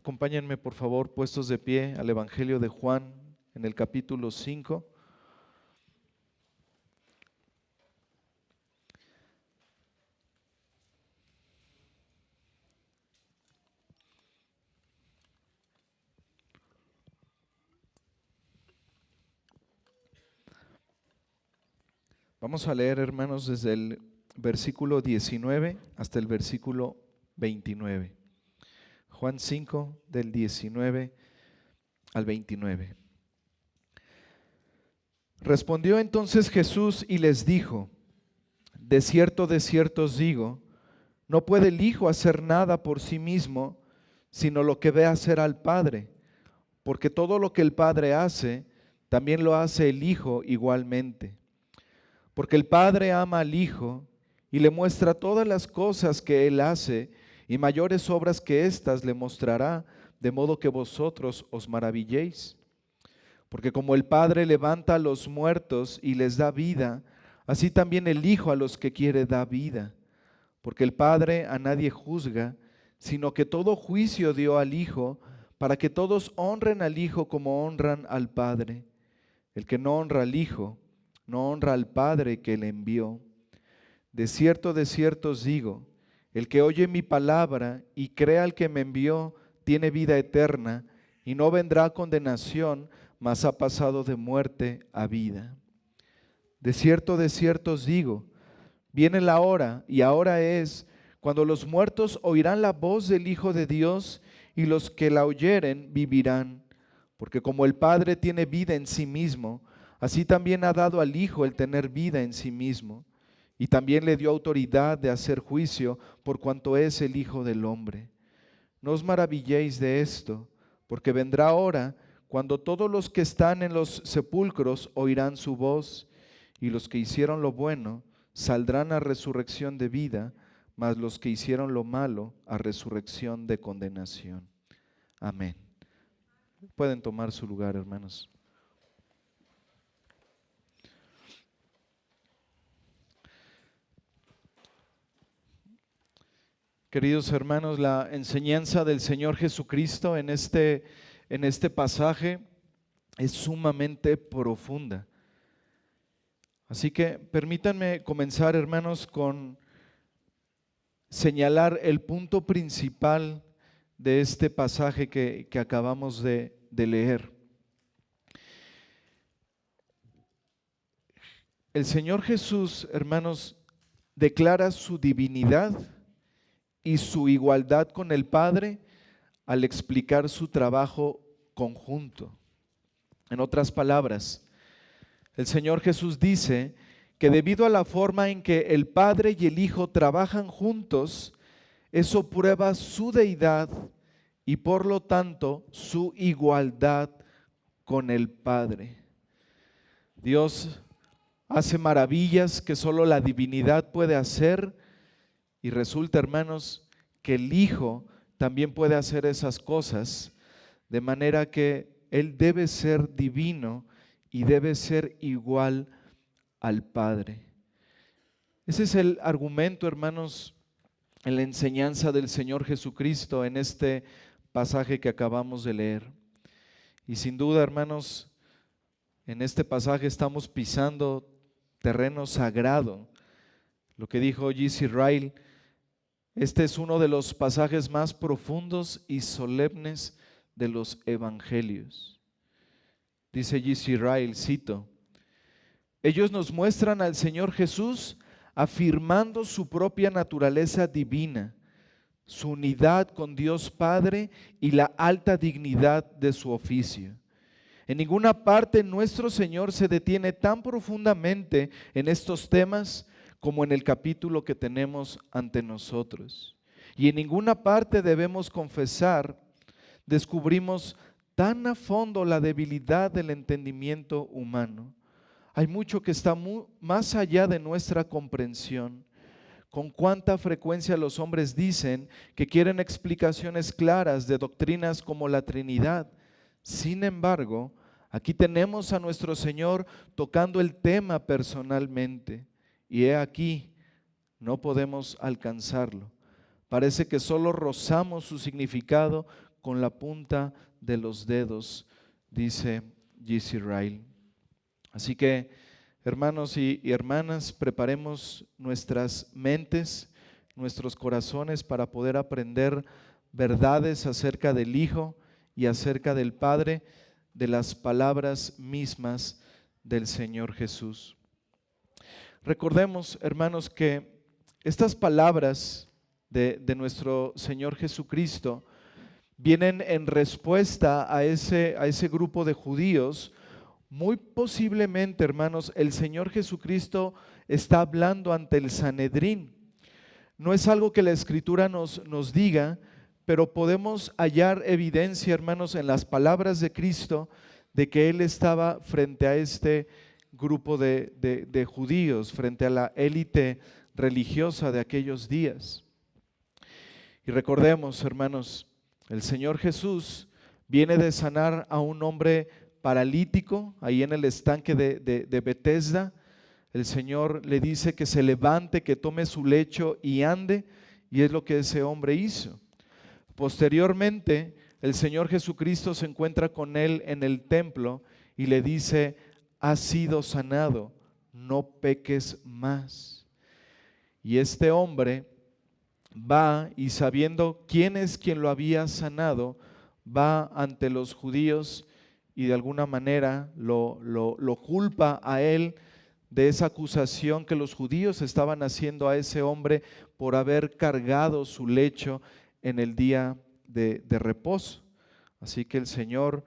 Acompáñenme, por favor, puestos de pie al Evangelio de Juan en el capítulo 5. Vamos a leer, hermanos, desde el versículo 19 hasta el versículo 29. Juan 5, del 19 al 29. Respondió entonces Jesús y les dijo: de cierto os digo, no puede el Hijo hacer nada por sí mismo, sino lo que ve hacer al Padre, porque todo lo que el Padre hace, también lo hace el Hijo igualmente. Porque el Padre ama al Hijo y le muestra todas las cosas que Él hace, y mayores obras que éstas le mostrará, de modo que vosotros os maravilléis. Porque como el Padre levanta a los muertos y les da vida, así también el Hijo a los que quiere da vida. Porque el Padre a nadie juzga, sino que todo juicio dio al Hijo, para que todos honren al Hijo como honran al Padre. El que no honra al Hijo, no honra al Padre que le envió. De cierto os digo, el que oye mi palabra y cree al que me envió, tiene vida eterna, y no vendrá a condenación, mas ha pasado de muerte a vida. De cierto os digo, viene la hora, y ahora es, cuando los muertos oirán la voz del Hijo de Dios, y los que la oyeren vivirán. Porque como el Padre tiene vida en sí mismo, así también ha dado al Hijo el tener vida en sí mismo, y también le dio autoridad de hacer juicio por cuanto es el Hijo del Hombre. No os maravilléis de esto, porque vendrá hora cuando todos los que están en los sepulcros oirán su voz, y los que hicieron lo bueno saldrán a resurrección de vida, mas los que hicieron lo malo a resurrección de condenación. Amén. Pueden tomar su lugar, hermanos. Queridos hermanos, la enseñanza del Señor Jesucristo en este pasaje es sumamente profunda. Así que permítanme comenzar, hermanos, con señalar el punto principal de este pasaje que acabamos de leer. El Señor Jesús, hermanos, declara su divinidad y su igualdad con el Padre al explicar su trabajo conjunto. En otras palabras, el Señor Jesús dice que debido a la forma en que el Padre y el Hijo trabajan juntos, eso prueba su deidad y por lo tanto su igualdad con el Padre. Dios hace maravillas que solo la divinidad puede hacer, y resulta, hermanos, que el Hijo también puede hacer esas cosas, de manera que Él debe ser divino y debe ser igual al Padre. Ese es el argumento, hermanos, en la enseñanza del Señor Jesucristo en este pasaje que acabamos de leer. Y sin duda, hermanos, en este pasaje estamos pisando terreno sagrado. Lo que dijo J.C. Ryle: este es uno de los pasajes más profundos y solemnes de los evangelios. Dice J.C. Ryle, cito: ellos nos muestran al Señor Jesús afirmando su propia naturaleza divina, su unidad con Dios Padre y la alta dignidad de su oficio. En ninguna parte nuestro Señor se detiene tan profundamente en estos temas como en el capítulo que tenemos ante nosotros. Y en ninguna parte debemos confesar, descubrimos tan a fondo la debilidad del entendimiento humano. Hay mucho que está más allá de nuestra comprensión. Con cuánta frecuencia los hombres dicen que quieren explicaciones claras de doctrinas como la Trinidad. Sin embargo, aquí tenemos a nuestro Señor tocando el tema personalmente. Y he aquí, no podemos alcanzarlo. Parece que solo rozamos su significado con la punta de los dedos, dice J.C. Ryle. Así que, hermanos y hermanas, preparemos nuestras mentes, nuestros corazones para poder aprender verdades acerca del Hijo y acerca del Padre, de las palabras mismas del Señor Jesús. Recordemos, hermanos, que estas palabras de nuestro Señor Jesucristo vienen en respuesta a ese grupo de judíos. Muy posiblemente, hermanos, el Señor Jesucristo está hablando ante el Sanedrín. No es algo que la Escritura nos diga, pero podemos hallar evidencia, hermanos, en las palabras de Cristo de que Él estaba frente a este grupo de judíos, frente a la élite religiosa de aquellos días. Y recordemos, hermanos, el Señor Jesús viene de sanar a un hombre paralítico ahí en el estanque de Betesda. El Señor le dice que se levante, que tome su lecho y ande, y es lo que ese hombre hizo. Posteriormente, el Señor Jesucristo se encuentra con él en el templo y le dice: has sido sanado, no peques más. Y este hombre va, y sabiendo quién es quien lo había sanado, va ante los judíos y de alguna manera lo culpa a él de esa acusación que los judíos estaban haciendo a ese hombre por haber cargado su lecho en el día de reposo. Así que el Señor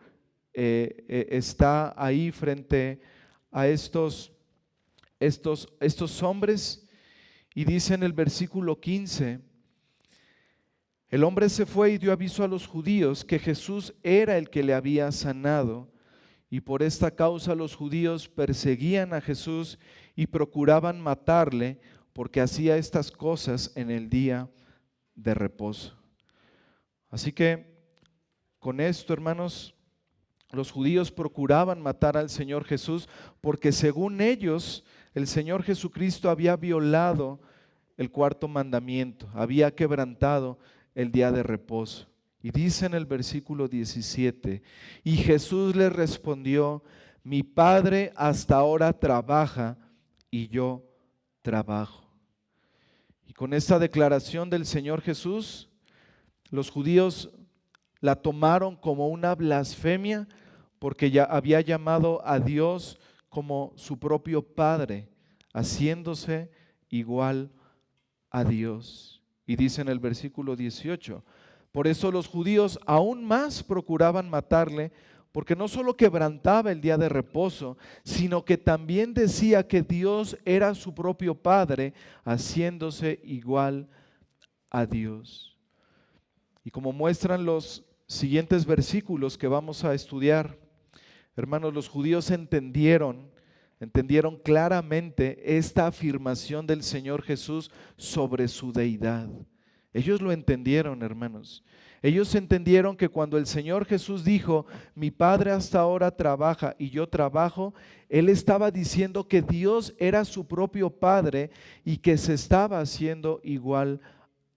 está ahí frente a estos hombres, y dice en el versículo 15: el hombre se fue y dio aviso a los judíos que Jesús era el que le había sanado, y por esta causa los judíos perseguían a Jesús y procuraban matarle, porque hacía estas cosas en el día de reposo. Así que con esto, hermanos, los judíos procuraban matar al Señor Jesús porque según ellos el Señor Jesucristo había violado el cuarto mandamiento, había quebrantado el día de reposo. Y dice en el versículo 17: y Jesús le respondió: mi Padre hasta ahora trabaja y yo trabajo. Y con esta declaración del Señor Jesús, los judíos la tomaron como una blasfemia, porque ya había llamado a Dios como su propio Padre, haciéndose igual a Dios. Y dice en el versículo 18: por eso los judíos aún más procuraban matarle, porque no solo quebrantaba el día de reposo, sino que también decía que Dios era su propio Padre, haciéndose igual a Dios. Y como muestran los siguientes versículos que vamos a estudiar, hermanos, los judíos entendieron claramente esta afirmación del Señor Jesús sobre su deidad. Ellos lo entendieron, hermanos. Ellos entendieron que cuando el Señor Jesús dijo: mi Padre hasta ahora trabaja y yo trabajo, Él estaba diciendo que Dios era su propio Padre y que se estaba haciendo igual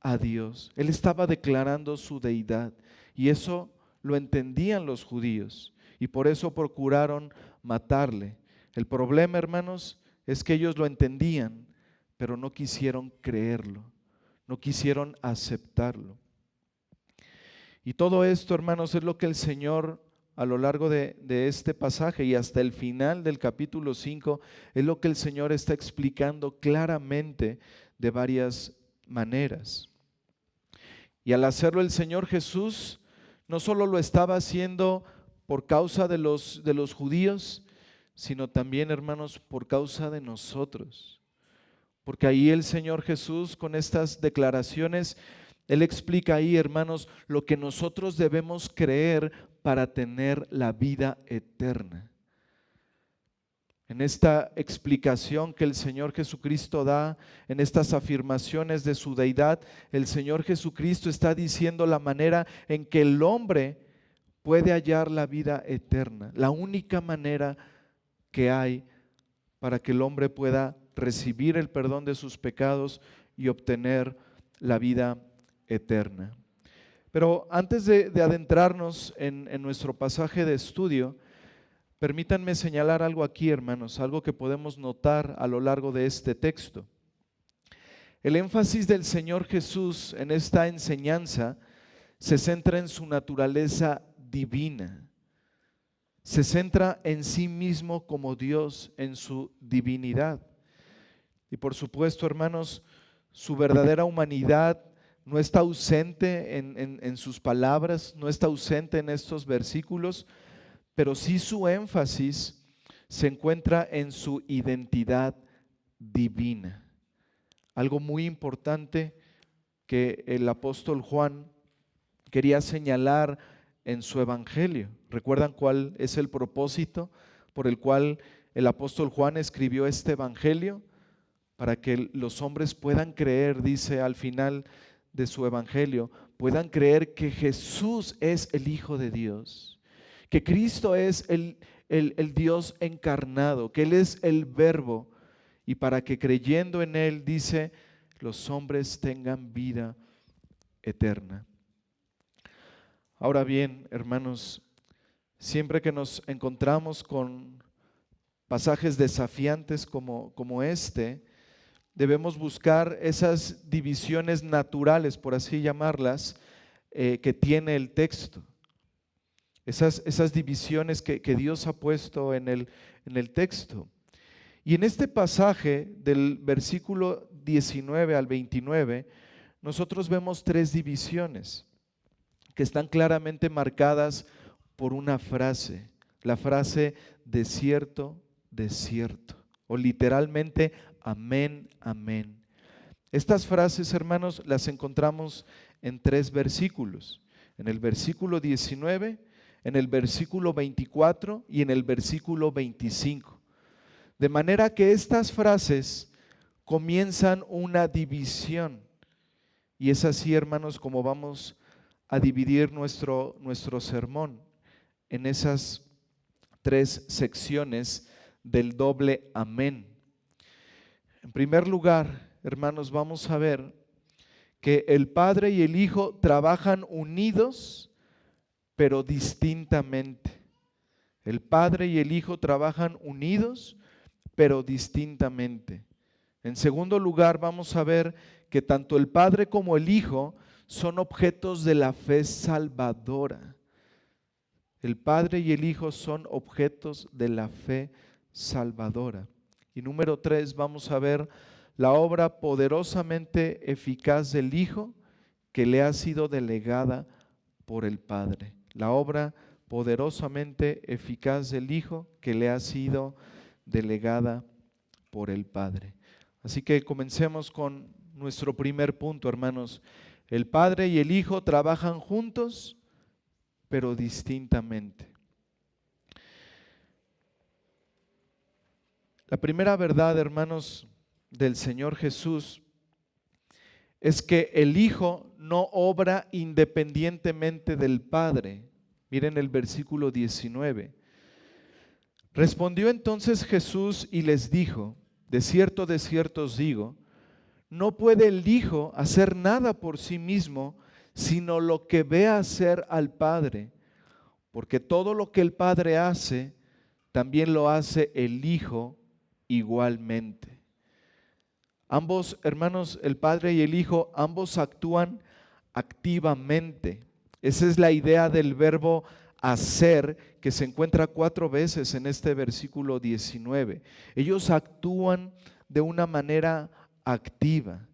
a Dios. Él estaba declarando su deidad, y eso lo entendían los judíos, y por eso procuraron matarle. El problema, hermanos, es que ellos lo entendían, pero no quisieron creerlo, no quisieron aceptarlo. Y todo esto, hermanos, es lo que el Señor a lo largo de este pasaje y hasta el final del capítulo 5, es lo que el Señor está explicando claramente de varias maneras. Y al hacerlo el Señor Jesús no solo lo estaba haciendo por causa de los judíos, sino también, hermanos, por causa de nosotros. Porque ahí el Señor Jesús, con estas declaraciones, Él explica ahí, hermanos, lo que nosotros debemos creer para tener la vida eterna. En esta explicación que el Señor Jesucristo da, en estas afirmaciones de su deidad, el Señor Jesucristo está diciendo la manera en que el hombre puede hallar la vida eterna, la única manera que hay para que el hombre pueda recibir el perdón de sus pecados y obtener la vida eterna. Pero antes de adentrarnos en nuestro pasaje de estudio, permítanme señalar algo aquí, hermanos, algo que podemos notar a lo largo de este texto. El énfasis del Señor Jesús en esta enseñanza se centra en su naturaleza divina. Se centra en sí mismo como Dios, en su divinidad. Y por supuesto, hermanos, su verdadera humanidad no está ausente en sus palabras, no está ausente en estos versículos, pero sí su énfasis se encuentra en su identidad divina. Algo muy importante que el apóstol Juan quería señalar en su evangelio. ¿Recuerdan cuál es el propósito por el cual el apóstol Juan escribió este evangelio? Para que los hombres puedan creer, dice al final de su evangelio, puedan creer que Jesús es el Hijo de Dios, que Cristo es el Dios encarnado, que Él es el Verbo, y para que creyendo en Él, dice, los hombres tengan vida eterna. Ahora bien, hermanos, siempre que nos encontramos con pasajes desafiantes como este, debemos buscar esas divisiones naturales, por así llamarlas, que tiene el texto. Esas divisiones que Dios ha puesto en el texto. Y en este pasaje del versículo 19 al 29, nosotros vemos tres divisiones que están claramente marcadas por una frase, la frase desierto, desierto, o literalmente amén, amén. Estas frases, hermanos, las encontramos en tres versículos, en el versículo 19, en el versículo 24 y en el versículo 25. De manera que estas frases comienzan una división, y es así, hermanos, como vamos a dividir nuestro sermón en esas tres secciones del doble amén. En primer lugar, hermanos, vamos a ver que el Padre y el Hijo trabajan unidos, pero distintamente. El Padre y el Hijo trabajan unidos, pero distintamente. En segundo lugar, vamos a ver que tanto el Padre como el Hijo son objetos de la fe salvadora. El Padre y el Hijo son objetos de la fe salvadora. Y número 3, vamos a ver la obra poderosamente eficaz del Hijo que le ha sido delegada por el Padre. La obra poderosamente eficaz del Hijo que le ha sido delegada por el Padre. Así que comencemos con nuestro primer punto, hermanos. El Padre y el Hijo trabajan juntos, pero distintamente. La primera verdad, hermanos, del Señor Jesús es que el Hijo no obra independientemente del Padre. Miren el versículo 19. Respondió entonces Jesús y les dijo, de cierto os digo, no puede el Hijo hacer nada por sí mismo, sino lo que ve hacer al Padre, porque todo lo que el Padre hace, también lo hace el Hijo igualmente. Ambos, hermanos, el Padre y el Hijo, ambos actúan activamente. Esa es la idea del verbo hacer, que se encuentra 4 veces en este versículo 19. Ellos actúan de una manera activa.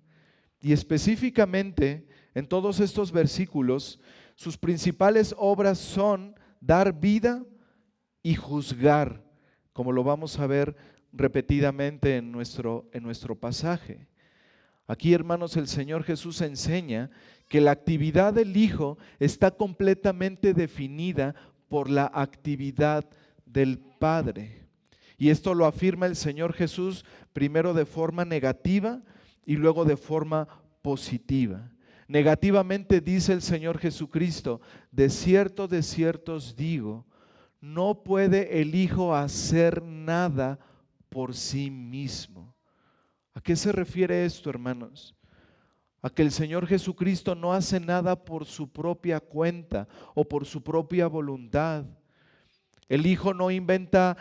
Y específicamente en todos estos versículos, sus principales obras son dar vida y juzgar, como lo vamos a ver repetidamente en nuestro pasaje. Aquí, hermanos, el Señor Jesús enseña que la actividad del Hijo está completamente definida por la actividad del Padre. Y esto lo afirma el Señor Jesús primero de forma negativa y luego de forma positiva. Negativamente dice el Señor Jesucristo, de cierto os digo, no puede el Hijo hacer nada por sí mismo. ¿A qué se refiere esto, hermanos? a que el Señor Jesucristo no hace nada por su propia cuenta o por su propia voluntad. El Hijo no inventa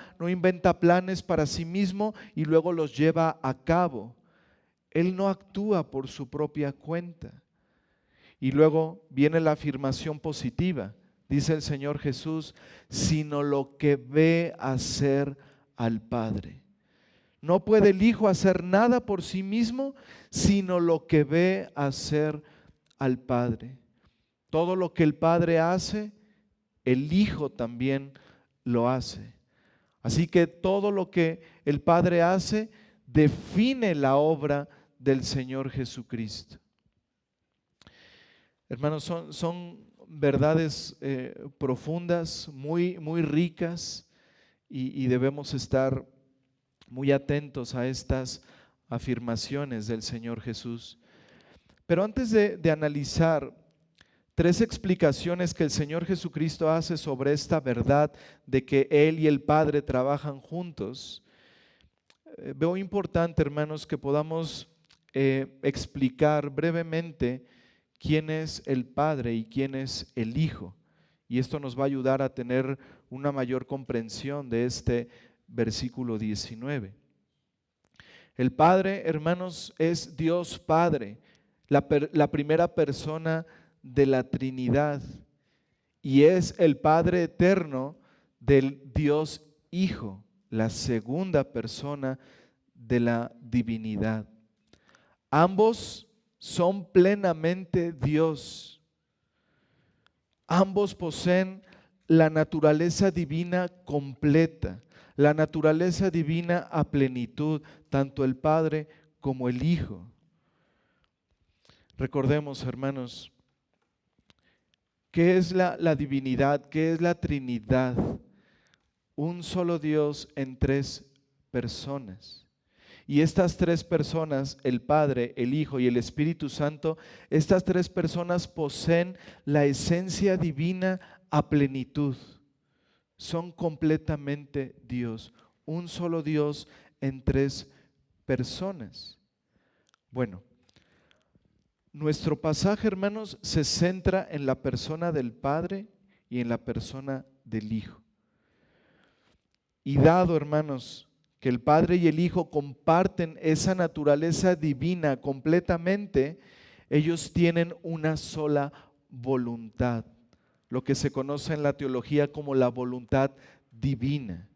planes para sí mismo y luego los lleva a cabo. Él no actúa por su propia cuenta. Y luego viene la afirmación positiva. Dice el Señor Jesús, sino lo que ve hacer al Padre. No puede el Hijo hacer nada por sí mismo, sino lo que ve hacer al Padre. Todo lo que el Padre hace, el Hijo también lo hace. Así que todo lo que el Padre hace define la obra del Señor Jesucristo. Hermanos, son verdades profundas, muy ricas, y debemos estar muy atentos a estas afirmaciones del Señor Jesús. Pero antes de analizar tres explicaciones que el Señor Jesucristo hace sobre esta verdad de que Él y el Padre trabajan juntos, veo importante, hermanos, que podamos explicar brevemente quién es el Padre y quién es el Hijo. Y esto nos va a ayudar a tener una mayor comprensión de este versículo 19. El Padre, hermanos, es Dios Padre, la primera persona de la Trinidad, y es el Padre eterno del Dios Hijo, la segunda persona de la divinidad. Ambos son plenamente Dios. Ambos poseen la naturaleza divina completa, la naturaleza divina a plenitud, tanto el Padre como el Hijo. Recordemos, hermanos, ¿qué es la divinidad? ¿Qué es la Trinidad? Un solo Dios en tres personas. Y estas tres personas, el Padre, el Hijo y el Espíritu Santo, estas tres personas poseen la esencia divina a plenitud. Son completamente Dios, un solo Dios en tres personas. Bueno, nuestro pasaje, hermanos, se centra en la persona del Padre y en la persona del Hijo. Y dado, hermanos, que el Padre y el Hijo comparten esa naturaleza divina completamente, ellos tienen una sola voluntad, lo que se conoce en la teología como la voluntad divina.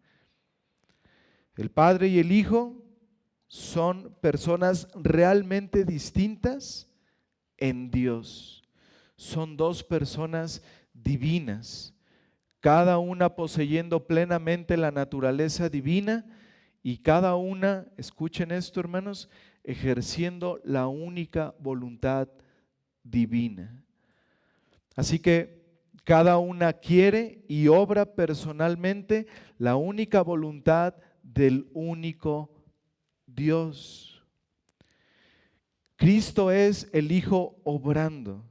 El Padre y el Hijo son personas realmente distintas en Dios. Son dos personas divinas, cada una poseyendo plenamente la naturaleza divina y cada una, escuchen esto, hermanos, ejerciendo la única voluntad divina. Así que cada una quiere y obra personalmente la única voluntad del único Dios. Cristo es el Hijo obrando.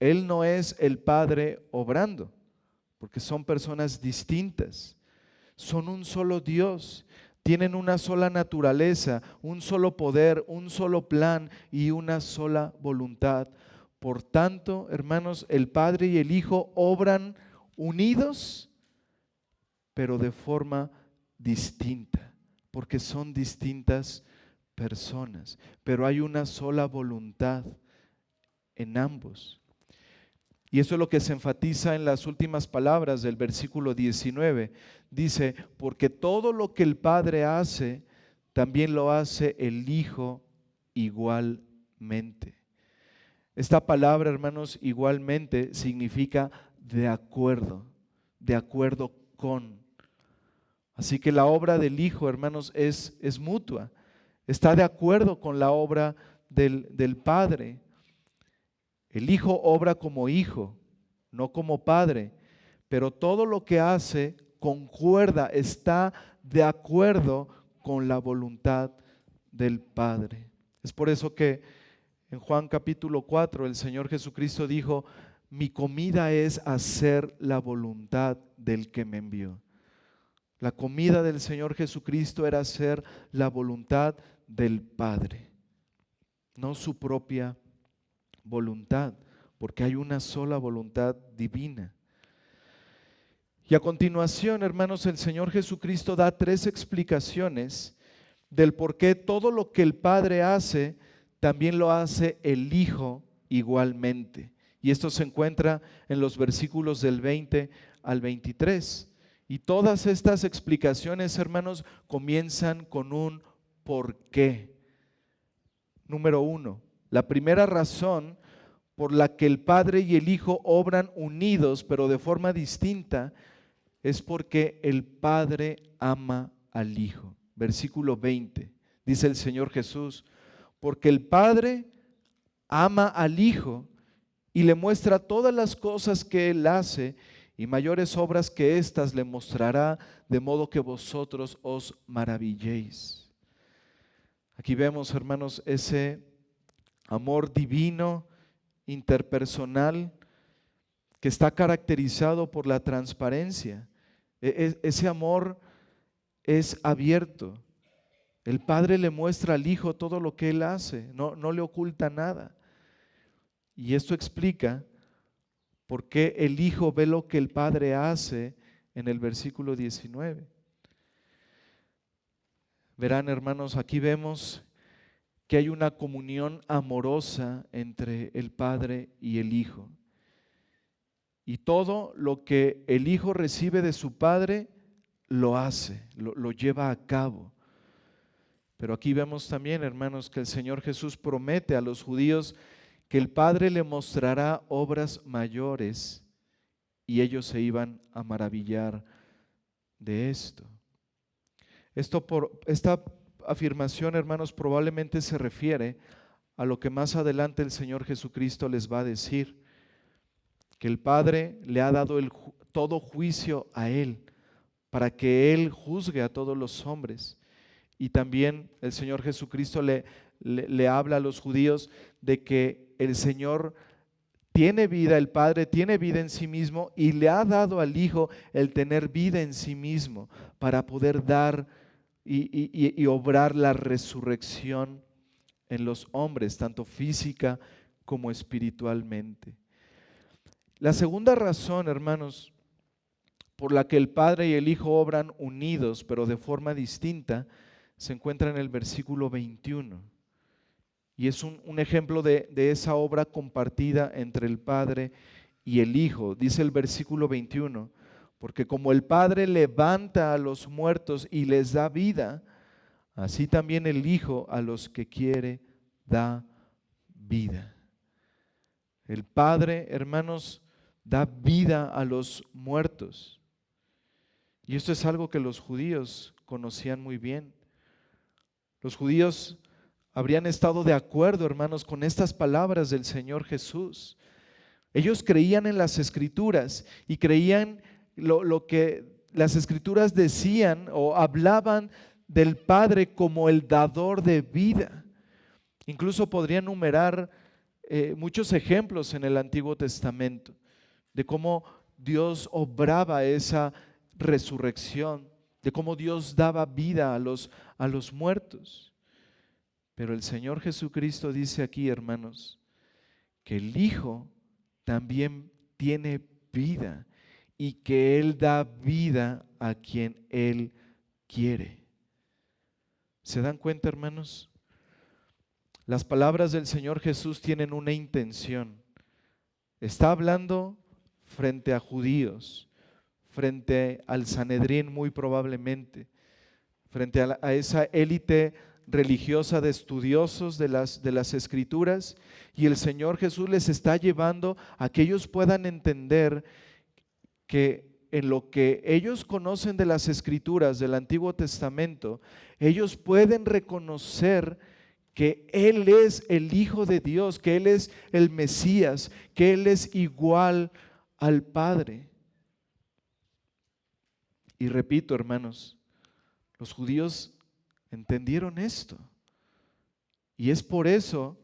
Él no es el Padre obrando, porque son personas distintas. Son un solo Dios. Tienen una sola naturaleza, un solo poder, un solo plan y una sola voluntad. Por tanto, hermanos, el Padre y el Hijo obran unidos, pero de forma distinta, porque son distintas personas, pero hay una sola voluntad en ambos. Y eso es lo que se enfatiza en las últimas palabras del versículo 19. Dice, porque todo lo que el Padre hace, también lo hace el Hijo igualmente. Esta palabra, hermanos, igualmente significa de acuerdo con. Así que la obra del Hijo, hermanos, es mutua. Está de acuerdo con la obra del Padre. El Hijo obra como Hijo, no como Padre, pero todo lo que hace concuerda, está de acuerdo con la voluntad del Padre. Es por eso que en Juan capítulo 4 el Señor Jesucristo dijo, mi comida es hacer la voluntad del que me envió. La comida del Señor Jesucristo era hacer la voluntad del Padre, no su propia voluntad, porque hay una sola voluntad divina. Y a continuación, hermanos, el Señor Jesucristo da 3 explicaciones del por qué todo lo que el Padre hace, también lo hace el Hijo igualmente. Y esto se encuentra en los versículos del 20 al 23. Y todas estas explicaciones, hermanos, comienzan con un por qué. Número 1, la primera razón por la que el Padre y el Hijo obran unidos, pero de forma distinta, es porque el Padre ama al Hijo. Versículo 20, dice el Señor Jesús, porque el Padre ama al Hijo y le muestra todas las cosas que Él hace, y mayores obras que éstas le mostrará, de modo que vosotros os maravilléis. Aquí vemos, hermanos, ese amor divino, interpersonal, que está caracterizado por la transparencia. Ese amor es abierto. El Padre le muestra al Hijo todo lo que Él hace, no le oculta nada. Y esto explica por qué el Hijo ve lo que el Padre hace en el versículo 19. Verán, hermanos, aquí vemos que hay una comunión amorosa entre el Padre y el Hijo. Y todo lo que el Hijo recibe de su Padre, lo hace, lo lleva a cabo. Pero aquí vemos también, hermanos, que el Señor Jesús promete a los judíos que el Padre le mostrará obras mayores, y ellos se iban a maravillar de esto. Esta afirmación, hermanos, probablemente se refiere a lo que más adelante el Señor Jesucristo les va a decir, que el Padre le ha dado todo juicio a Él, para que Él juzgue a todos los hombres. Y también el Señor Jesucristo le habla a los judíos de que el Señor tiene vida, el Padre tiene vida en sí mismo, y le ha dado al Hijo el tener vida en sí mismo, para poder dar y obrar la resurrección en los hombres, tanto física como espiritualmente. La segunda razón, hermanos, por la que el Padre y el Hijo obran unidos, pero de forma distinta, se encuentra en el versículo 21. Y es un ejemplo de esa obra compartida entre el Padre y el Hijo. Dice el versículo 21, porque como el Padre levanta a los muertos y les da vida, así también el Hijo a los que quiere da vida. El Padre, hermanos, da vida a los muertos. Y esto es algo que los judíos conocían muy bien. Los judíos habrían estado de acuerdo, hermanos, con estas palabras del Señor Jesús. Ellos creían en las Escrituras y creían lo que las Escrituras decían o hablaban del Padre como el dador de vida. Incluso podrían enumerar muchos ejemplos en el Antiguo Testamento de cómo Dios obraba esa resurrección, de cómo Dios daba vida a los muertos. Pero el Señor Jesucristo dice aquí, hermanos, que el Hijo también tiene vida y que Él da vida a quien Él quiere. ¿Se dan cuenta, hermanos? Las palabras del Señor Jesús tienen una intención. Está hablando frente a judíos, frente al Sanedrín muy probablemente, frente a esa élite religiosa de estudiosos de las Escrituras, y el Señor Jesús les está llevando a que ellos puedan entender que en lo que ellos conocen de las Escrituras del Antiguo Testamento, ellos pueden reconocer que Él es el Hijo de Dios, que Él es el Mesías, que Él es igual al Padre. Y repito, hermanos, los judíos entendieron esto, y es por eso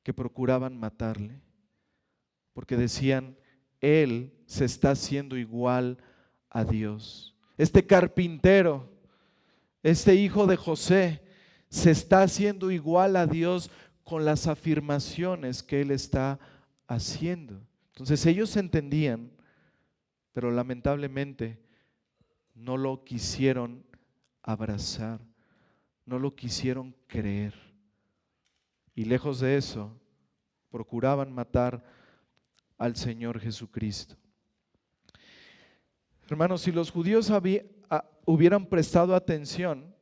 que procuraban matarle, porque decían, Él se está haciendo igual a Dios. Este carpintero, este hijo de José, se está haciendo igual a Dios con las afirmaciones que Él está haciendo. Entonces ellos entendían, pero lamentablemente no lo quisieron abrazar, no lo quisieron creer. Y lejos de eso, procuraban matar al Señor Jesucristo. Hermanos, si los judíos hubieran prestado atención,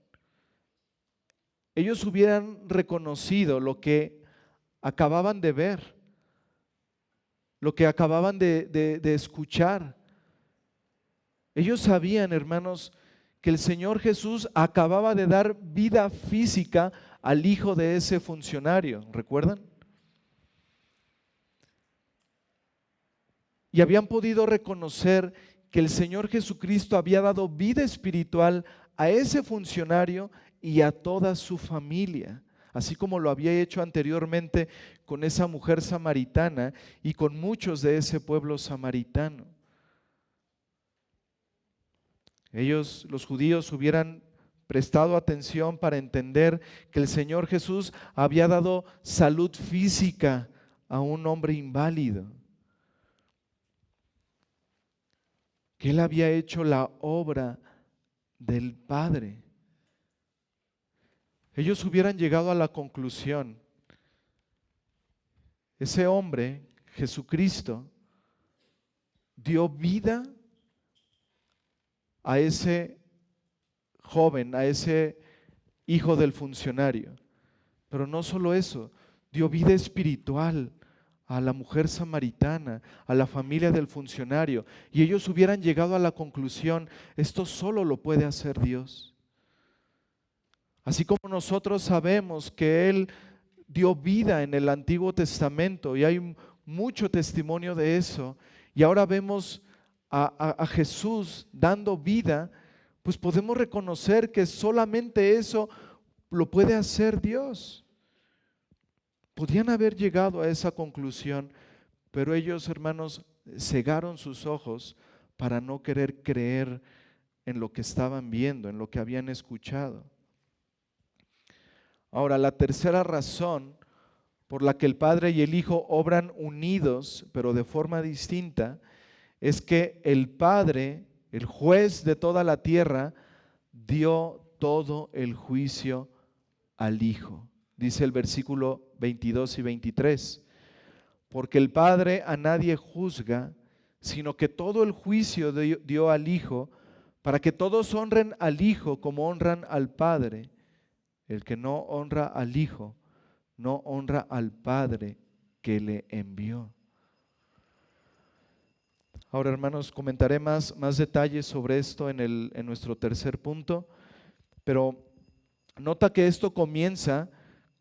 ellos hubieran reconocido lo que acababan de ver, lo que acababan de escuchar. Ellos sabían, hermanos, que el Señor Jesús acababa de dar vida física al hijo de ese funcionario, ¿recuerdan? Y habían podido reconocer que el Señor Jesucristo había dado vida espiritual a ese funcionario y a toda su familia, así como lo había hecho anteriormente con esa mujer samaritana y con muchos de ese pueblo samaritano. Ellos, los judíos, hubieran prestado atención para entender que el Señor Jesús había dado salud física a un hombre inválido, que Él había hecho la obra del Padre. Ellos hubieran llegado a la conclusión: ese hombre, Jesucristo, dio vida a ese joven, a ese hijo del funcionario. Pero no solo eso, dio vida espiritual a la mujer samaritana, a la familia del funcionario. Y ellos hubieran llegado a la conclusión: esto solo lo puede hacer Dios. Así como nosotros sabemos que Él dio vida en el Antiguo Testamento y hay mucho testimonio de eso, y ahora vemos a Jesús dando vida, pues podemos reconocer que solamente eso lo puede hacer Dios. Podían haber llegado a esa conclusión, pero ellos, hermanos, cegaron sus ojos para no querer creer en lo que estaban viendo, en lo que habían escuchado. Ahora, la tercera razón por la que el Padre y el Hijo obran unidos, pero de forma distinta, es que el Padre, el juez de toda la tierra, dio todo el juicio al Hijo. Dice el versículo 22 y 23, porque el Padre a nadie juzga, sino que todo el juicio dio al Hijo, para que todos honren al Hijo como honran al Padre. El que no honra al Hijo, no honra al Padre que le envió. Ahora, hermanos, comentaré más detalles sobre esto en nuestro tercer punto, pero nota que esto comienza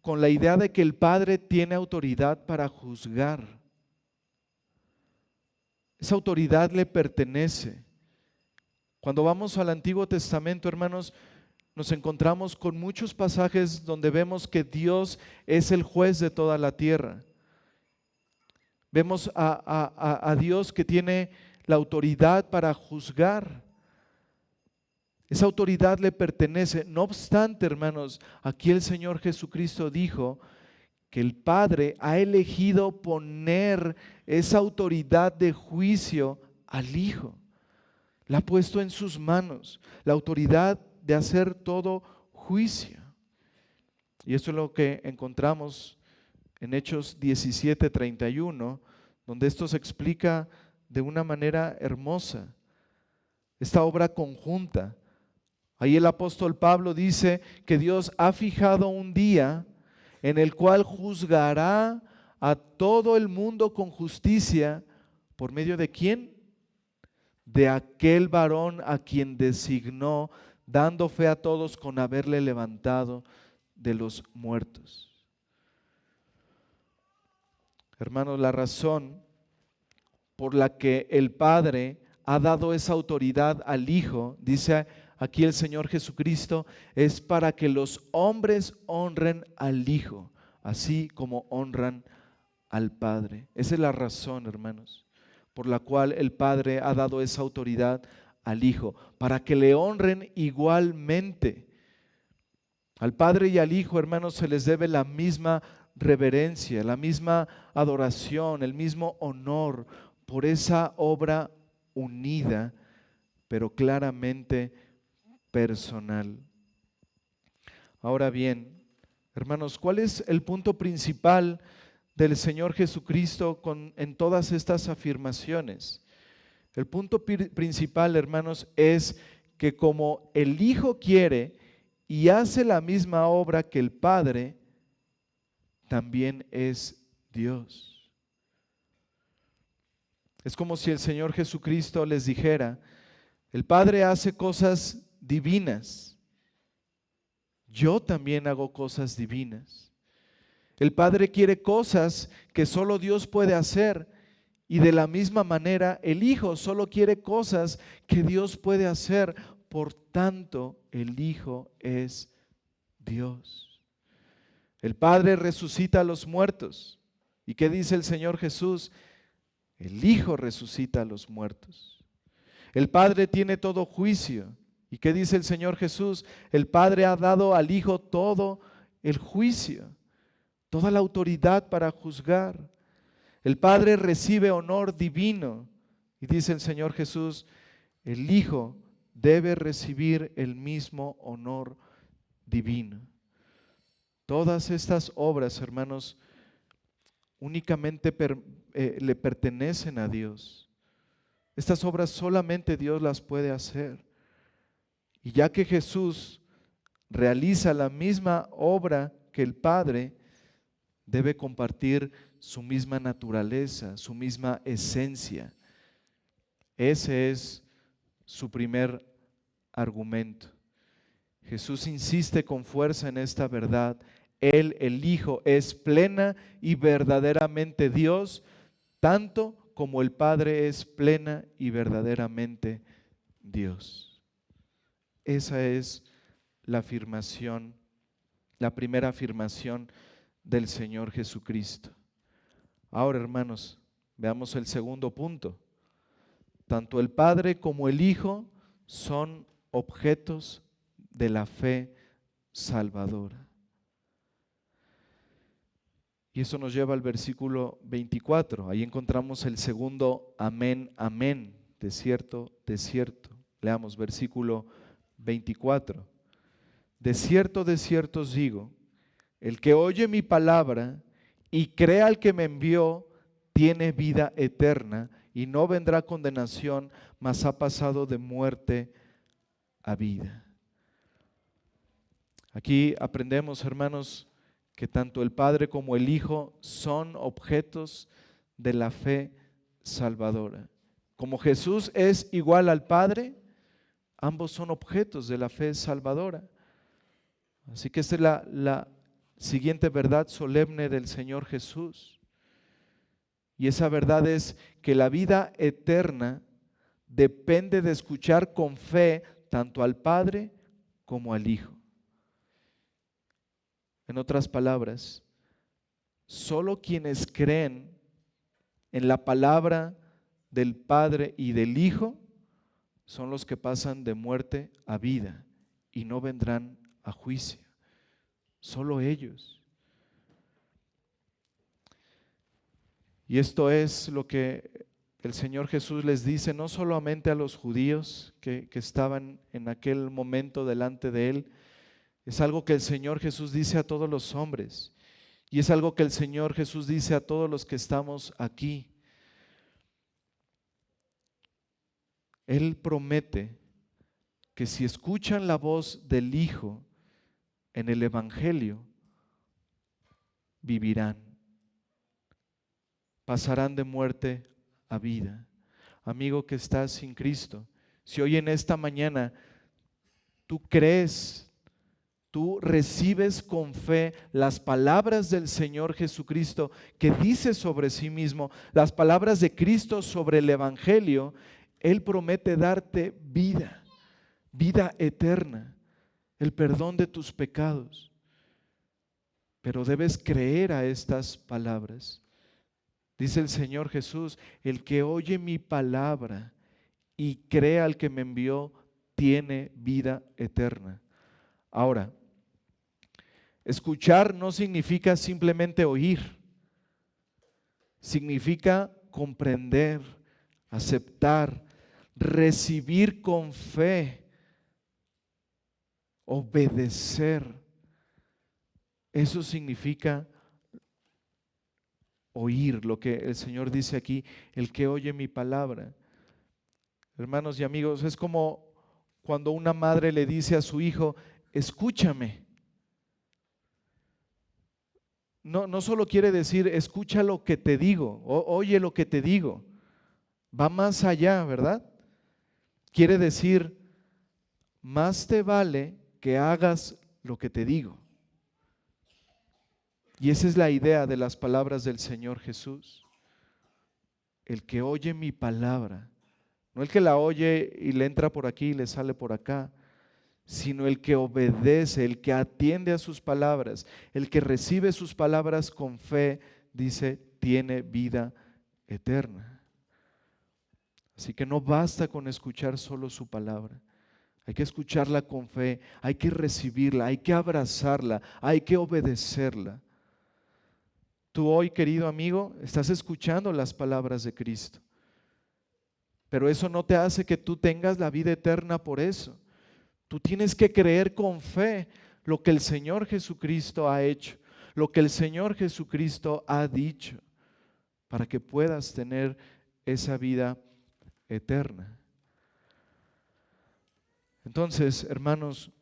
con la idea de que el Padre tiene autoridad para juzgar. Esa autoridad le pertenece. Cuando vamos al Antiguo Testamento, hermanos, nos encontramos con muchos pasajes donde vemos que Dios es el juez de toda la tierra. Vemos a Dios que tiene la autoridad para juzgar. Esa autoridad le pertenece. No obstante, hermanos, aquí el Señor Jesucristo dijo que el Padre ha elegido poner esa autoridad de juicio al Hijo. La ha puesto en sus manos, la autoridad de hacer todo juicio. Y esto es lo que encontramos en Hechos 17:31, donde esto se explica de una manera hermosa, esta obra conjunta. Ahí el apóstol Pablo dice que Dios ha fijado un día en el cual juzgará a todo el mundo con justicia. ¿Por medio de quién? De aquel varón a quien designó, dando fe a todos con haberle levantado de los muertos. Hermanos, la razón por la que el Padre ha dado esa autoridad al Hijo, dice aquí el Señor Jesucristo, es para que los hombres honren al Hijo, así como honran al Padre. Esa es la razón, hermanos, por la cual el Padre ha dado esa autoridad al Hijo, para que le honren igualmente. Al Padre y al Hijo, hermanos, se les debe la misma reverencia, la misma adoración, el mismo honor por esa obra unida, pero claramente personal. Ahora bien, hermanos, ¿cuál es el punto principal del Señor Jesucristo en todas estas afirmaciones? El punto principal, hermanos, es que como el Hijo quiere y hace la misma obra que el Padre, también es Dios. Es como si el Señor Jesucristo les dijera: el Padre hace cosas divinas, yo también hago cosas divinas. El Padre quiere cosas que solo Dios puede hacer, y de la misma manera el Hijo solo quiere cosas que Dios puede hacer. Por tanto, el Hijo es Dios. El Padre resucita a los muertos. ¿Y qué dice el Señor Jesús? El Hijo resucita a los muertos. El Padre tiene todo juicio. ¿Y qué dice el Señor Jesús? El Padre ha dado al Hijo todo el juicio, toda la autoridad para juzgar. El Padre recibe honor divino. Y dice el Señor Jesús, el Hijo debe recibir el mismo honor divino. Todas estas obras, hermanos, únicamente le pertenecen a Dios. Estas obras solamente Dios las puede hacer. Y ya que Jesús realiza la misma obra que el Padre, debe compartir su misma naturaleza, su misma esencia. Ese es su primer argumento. Jesús insiste con fuerza en esta verdad. Él, el Hijo, es plena y verdaderamente Dios, tanto como el Padre es plena y verdaderamente Dios. Esa es la afirmación, la primera afirmación del Señor Jesucristo. Ahora, hermanos, veamos el segundo punto. Tanto el Padre como el Hijo son objetos de la fe salvadora. Y eso nos lleva al versículo 24. Ahí encontramos el segundo amén, amén, de cierto, de cierto. Leamos versículo 24. De cierto os digo, el que oye mi palabra y cree al que me envió, tiene vida eterna y no vendrá condenación, mas ha pasado de muerte a vida. Aquí aprendemos, hermanos, que tanto el Padre como el Hijo son objetos de la fe salvadora. Como Jesús es igual al Padre, ambos son objetos de la fe salvadora. Así que esta es la siguiente verdad solemne del Señor Jesús. Y esa verdad es que la vida eterna depende de escuchar con fe tanto al Padre como al Hijo. En otras palabras, solo quienes creen en la palabra del Padre y del Hijo son los que pasan de muerte a vida y no vendrán a juicio. Solo ellos. Y esto es lo que el Señor Jesús les dice no solamente a los judíos que estaban en aquel momento delante de Él, es algo que el Señor Jesús dice a todos los hombres y es algo que el Señor Jesús dice a todos los que estamos aquí. Él promete que si escuchan la voz del Hijo en el Evangelio, vivirán, pasarán de muerte a vida. Amigo que estás sin Cristo, si hoy en esta mañana tú crees, tú recibes con fe las palabras del Señor Jesucristo que dice sobre sí mismo, las palabras de Cristo sobre el Evangelio, Él promete darte vida, vida eterna, el perdón de tus pecados. Pero debes creer a estas palabras. Dice el Señor Jesús, el que oye mi palabra y cree al que me envió, tiene vida eterna. Ahora, Escuchar no significa simplemente oír, significa comprender, aceptar, recibir con fe, obedecer. Eso significa oír lo que el Señor dice aquí, el que oye mi palabra. Hermanos y amigos, es como cuando una madre le dice a su hijo, escúchame. No solo quiere decir, escucha lo que te digo, oye lo que te digo. Va más allá, ¿verdad? Quiere decir, más te vale que hagas lo que te digo. Y esa es la idea de las palabras del Señor Jesús. El que oye mi palabra, no el que la oye y le entra por aquí y le sale por acá, sino el que obedece, el que atiende a sus palabras, el que recibe sus palabras con fe, dice, tiene vida eterna. Así que no basta con escuchar solo su palabra. Hay que escucharla con fe, hay que recibirla, hay que abrazarla, hay que obedecerla. Tú hoy, querido amigo, estás escuchando las palabras de Cristo, pero eso no te hace que tú tengas la vida eterna por eso. Tú tienes que creer con fe lo que el Señor Jesucristo ha hecho, lo que el Señor Jesucristo ha dicho, para que puedas tener esa vida eterna. Entonces, hermanos,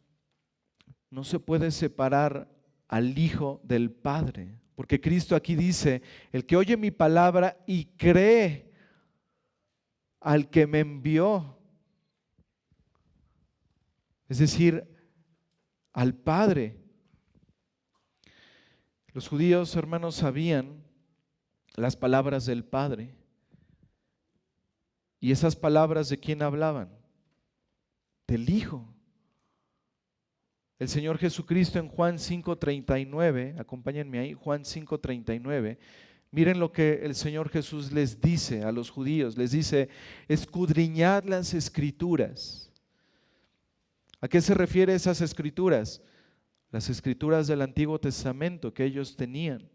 no se puede separar al Hijo del Padre, porque Cristo aquí dice, el que oye mi palabra y cree al que me envió, es decir, al Padre. Los judíos, hermanos, sabían las palabras del Padre. ¿Y esas palabras de quién hablaban? Del Hijo. El Señor Jesucristo en Juan 5:39, acompáñenme ahí, Juan 5:39, miren lo que el Señor Jesús les dice a los judíos, les dice, escudriñad las Escrituras. ¿A qué se refiere esas Escrituras? Las Escrituras del Antiguo Testamento que ellos tenían.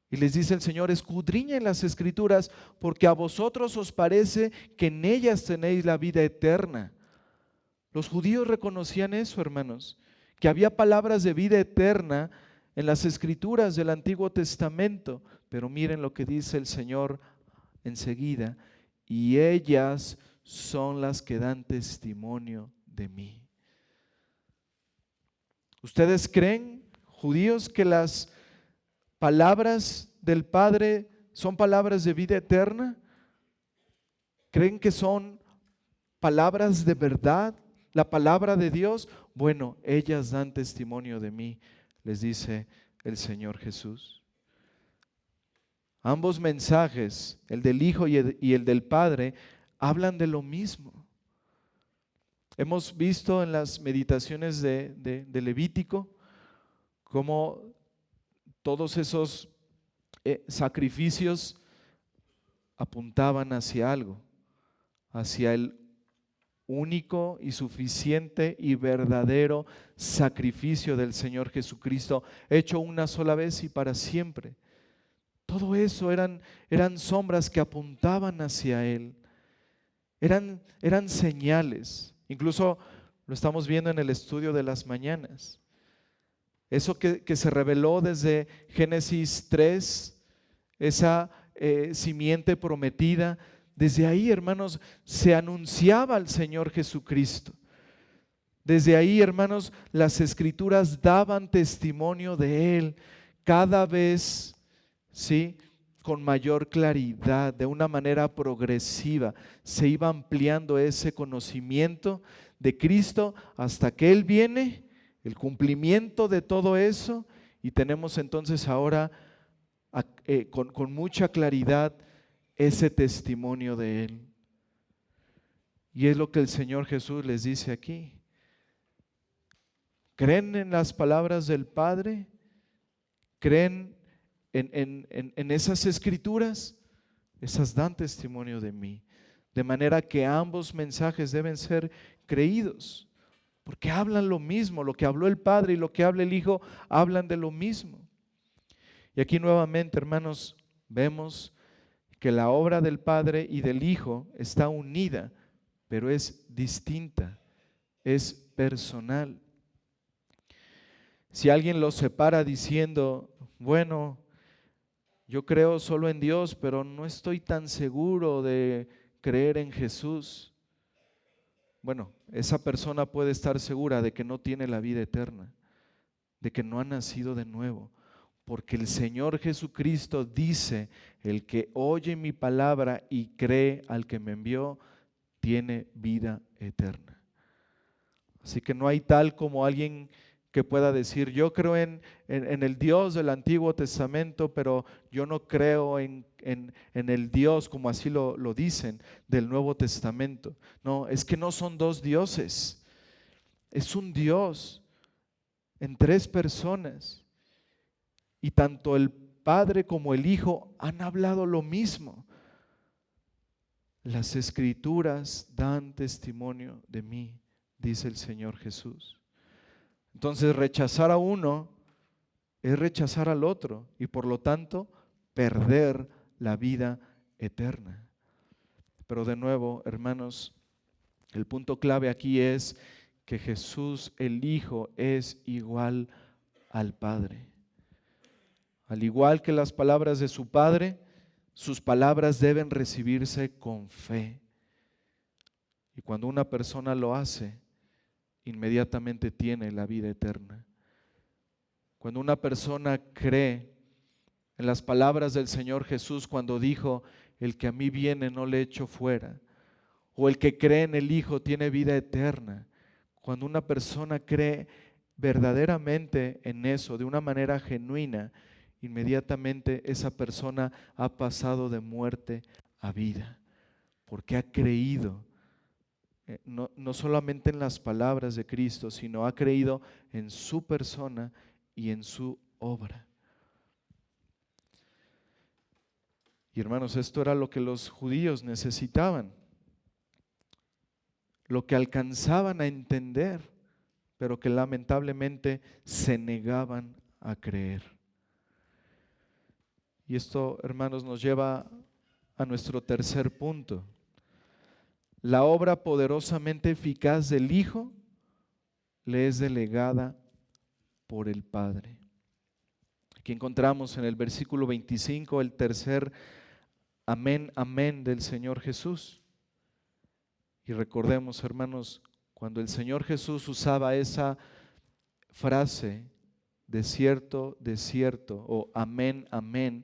Y les dice el Señor, escudriñen las Escrituras porque a vosotros os parece que en ellas tenéis la vida eterna. Los judíos reconocían eso, hermanos, que había palabras de vida eterna en las Escrituras del Antiguo Testamento, pero miren lo que dice el Señor enseguida, y ellas son las que dan testimonio de mí. ¿Ustedes creen, judíos, que las palabras del Padre son palabras de vida eterna? ¿Creen que son palabras de verdad? La palabra de Dios, bueno, ellas dan testimonio de mí, les dice el Señor Jesús. Ambos mensajes, el del Hijo y el del Padre, hablan de lo mismo. Hemos visto en las meditaciones de Levítico cómo todos esos sacrificios apuntaban hacia algo, hacia el único y suficiente y verdadero sacrificio del Señor Jesucristo, hecho una sola vez y para siempre. Todo eso eran sombras que apuntaban hacia Él, eran señales. Incluso lo estamos viendo en el estudio de las mañanas. Eso que se reveló desde Génesis 3, esa simiente prometida, desde ahí, hermanos, se anunciaba al Señor Jesucristo. Desde ahí, hermanos, las Escrituras daban testimonio de Él cada vez, ¿sí?, con mayor claridad, de una manera progresiva. Se iba ampliando ese conocimiento de Cristo hasta que Él viene, el cumplimiento de todo eso, y tenemos entonces ahora con mucha claridad ese testimonio de Él. Y es lo que el Señor Jesús les dice aquí. ¿Creen en las palabras del Padre? ¿Creen en esas Escrituras? Esas dan testimonio de mí. De manera que ambos mensajes deben ser creídos porque hablan lo mismo, lo que habló el Padre y lo que habla el Hijo hablan de lo mismo. Y aquí nuevamente, hermanos, vemos que la obra del Padre y del Hijo está unida, pero es distinta, es personal. Si alguien los separa diciendo, bueno, yo creo solo en Dios, pero no estoy tan seguro de creer en Jesús, bueno, esa persona puede estar segura de que no tiene la vida eterna, de que no ha nacido de nuevo, porque el Señor Jesucristo dice, el que oye mi palabra y cree al que me envió, tiene vida eterna. Así que no hay tal como alguien que pueda decir, yo creo en el Dios del Antiguo Testamento, pero yo no creo en el Dios, como así lo dicen, del Nuevo Testamento. No, es que no son dos dioses, es un Dios en tres personas. Y tanto el Padre como el Hijo han hablado lo mismo. Las Escrituras dan testimonio de mí, dice el Señor Jesús. Entonces rechazar a uno es rechazar al otro y por lo tanto perder la vida eterna. Pero de nuevo, hermanos, el punto clave aquí es que Jesús el Hijo es igual al Padre. Al igual que las palabras de su Padre, sus palabras deben recibirse con fe. Y cuando una persona lo hace, inmediatamente tiene la vida eterna. Cuando una persona cree en las palabras del Señor Jesús cuando dijo, el que a mí viene no le echo fuera, o el que cree en el Hijo tiene vida eterna. Cuando una persona cree verdaderamente en eso, de una manera genuina, inmediatamente esa persona ha pasado de muerte a vida, porque ha creído no solamente en las palabras de Cristo, sino ha creído en su persona y en su obra. Y hermanos, esto era lo que los judíos necesitaban, lo que alcanzaban a entender, pero que lamentablemente se negaban a creer. Y esto, hermanos, nos lleva a nuestro tercer punto. La obra poderosamente eficaz del Hijo le es delegada por el Padre. Aquí encontramos en el versículo 25 el tercer amén, amén del Señor Jesús. Y recordemos, hermanos, cuando el Señor Jesús usaba esa frase, de cierto, o amén, amén,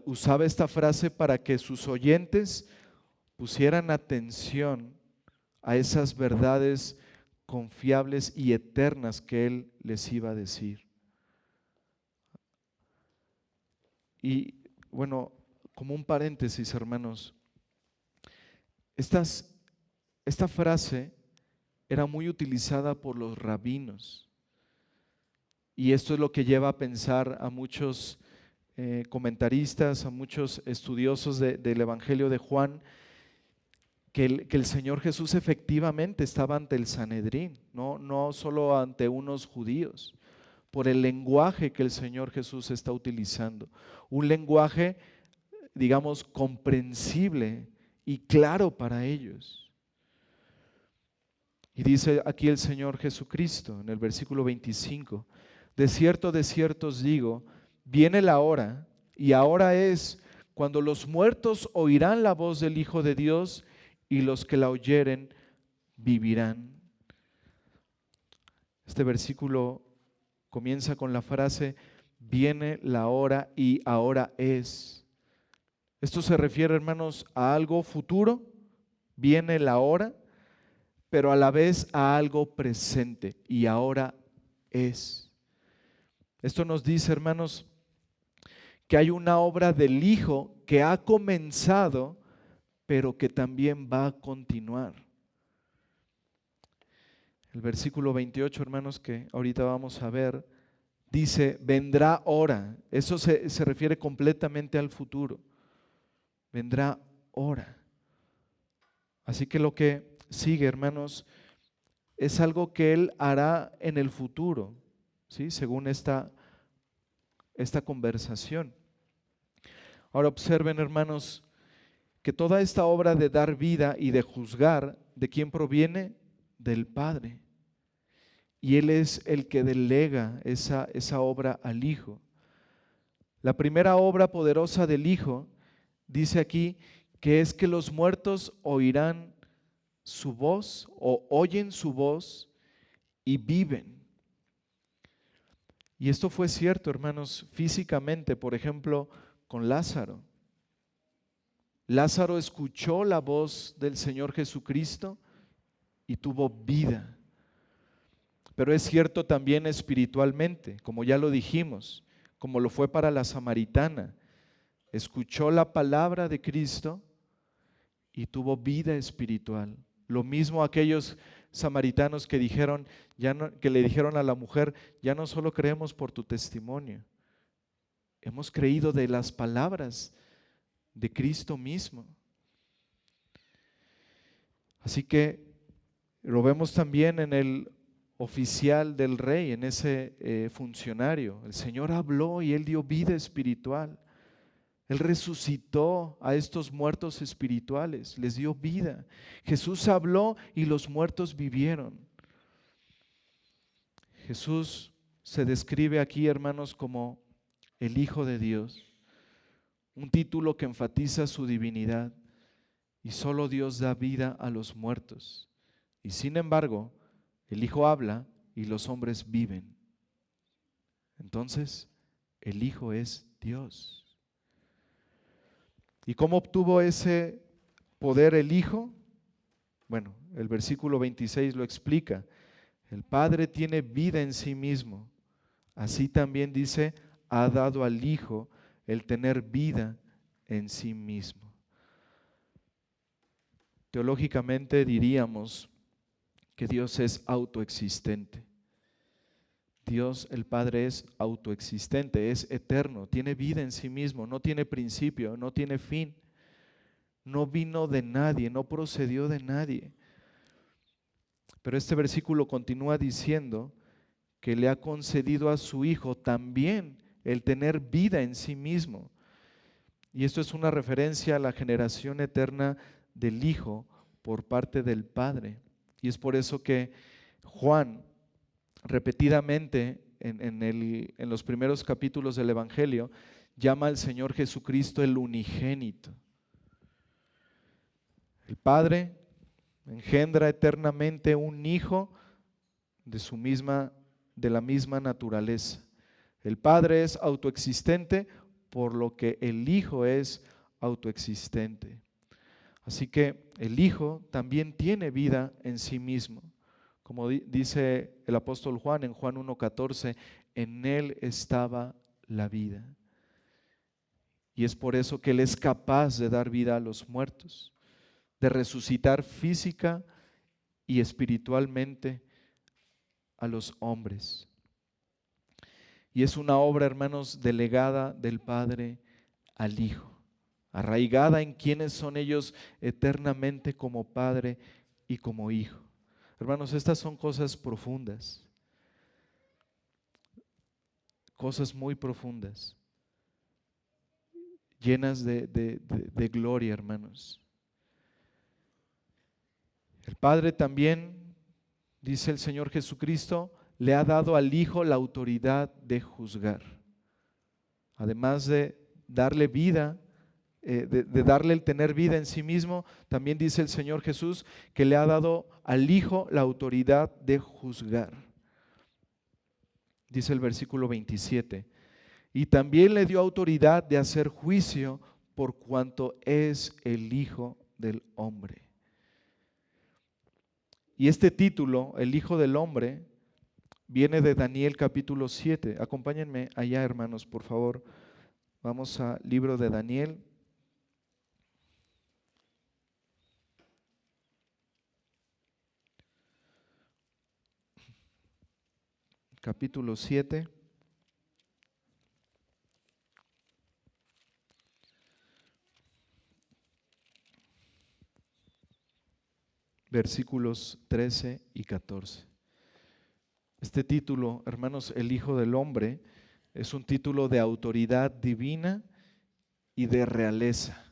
usaba esta frase para que sus oyentes pusieran atención a esas verdades confiables y eternas que Él les iba a decir. Y bueno, como un paréntesis, hermanos, esta frase era muy utilizada por los rabinos. Y esto es lo que lleva a pensar a muchos comentaristas, a muchos estudiosos del Evangelio de Juan, que el Señor Jesús efectivamente estaba ante el Sanedrín, no solo ante unos judíos, por el lenguaje que el Señor Jesús está utilizando. Un lenguaje, digamos, comprensible y claro para ellos. Y dice aquí el Señor Jesucristo en el versículo 25, de cierto os digo, viene la hora, y ahora es, cuando los muertos oirán la voz del Hijo de Dios, y los que la oyeren vivirán. Este versículo comienza con la frase, viene la hora y ahora es. Esto se refiere, hermanos, a algo futuro, viene la hora, pero a la vez a algo presente y ahora es. Esto nos dice, hermanos, que hay una obra del Hijo que ha comenzado, pero que también va a continuar. El versículo 28, hermanos, que ahorita vamos a ver, dice, vendrá hora. Eso se refiere completamente al futuro. Vendrá hora. Así que lo que sigue, hermanos, es algo que Él hará en el futuro, ¿sí? Según esta conversación. Ahora observen, hermanos, que toda esta obra de dar vida y de juzgar, ¿de quién proviene? Del Padre. Y Él es el que delega esa obra al Hijo. La primera obra poderosa del Hijo, dice aquí, que es que los muertos oirán su voz o oyen su voz y viven. Y esto fue cierto, hermanos, físicamente, por ejemplo, con Lázaro. Lázaro escuchó la voz del Señor Jesucristo y tuvo vida. Pero es cierto también espiritualmente, como ya lo dijimos, como lo fue para la samaritana. Escuchó la palabra de Cristo y tuvo vida espiritual. Lo mismo aquellos samaritanos que dijeron, que le dijeron a la mujer, ya no solo creemos por tu testimonio, hemos creído de las palabras de Cristo mismo. Así que lo vemos también en el oficial del rey, en ese funcionario. El Señor habló y Él dio vida espiritual. Él resucitó a estos muertos espirituales, les dio vida. Jesús habló y los muertos vivieron. Jesús se describe aquí, hermanos, como el Hijo de Dios, un título que enfatiza su divinidad, y solo Dios da vida a los muertos. Y sin embargo, el Hijo habla y los hombres viven. Entonces, el Hijo es Dios. ¿Y cómo obtuvo ese poder el Hijo? Bueno, el versículo 26 lo explica. El Padre tiene vida en sí mismo. Así también dice, ha dado al Hijo el tener vida en sí mismo. Teológicamente diríamos que Dios es autoexistente. Dios el Padre es autoexistente, es eterno, tiene vida en sí mismo, no tiene principio, no tiene fin. No vino de nadie, no procedió de nadie. Pero este versículo continúa diciendo que le ha concedido a su Hijo también el tener vida en sí mismo. Y esto es una referencia a la generación eterna del Hijo por parte del Padre. Y es por eso que Juan repetidamente en los primeros capítulos del Evangelio llama al Señor Jesucristo el unigénito. El Padre engendra eternamente un Hijo de la misma naturaleza. El Padre es autoexistente, por lo que el Hijo es autoexistente. Así que el Hijo también tiene vida en sí mismo. Como dice el apóstol Juan en Juan 1:14, en Él estaba la vida. Y es por eso que Él es capaz de dar vida a los muertos, de resucitar física y espiritualmente a los hombres. Y es una obra, hermanos, delegada del Padre al Hijo, arraigada en quienes son ellos eternamente como Padre y como Hijo. Hermanos, estas son cosas profundas, cosas muy profundas, llenas de gloria, hermanos. El Padre también, dice el Señor Jesucristo, le ha dado al Hijo la autoridad de juzgar. Además de darle vida, de darle el tener vida en sí mismo, también dice el Señor Jesús que le ha dado al Hijo la autoridad de juzgar. Dice el versículo 27, y también le dio autoridad de hacer juicio por cuanto es el Hijo del Hombre. Y este título, el Hijo del Hombre, viene de Daniel capítulo 7. Acompáñenme allá, hermanos, por favor. Vamos al libro de Daniel. Capítulo 7. versículos 13 y 14. Este título, hermanos, el Hijo del Hombre, es un título de autoridad divina y de realeza.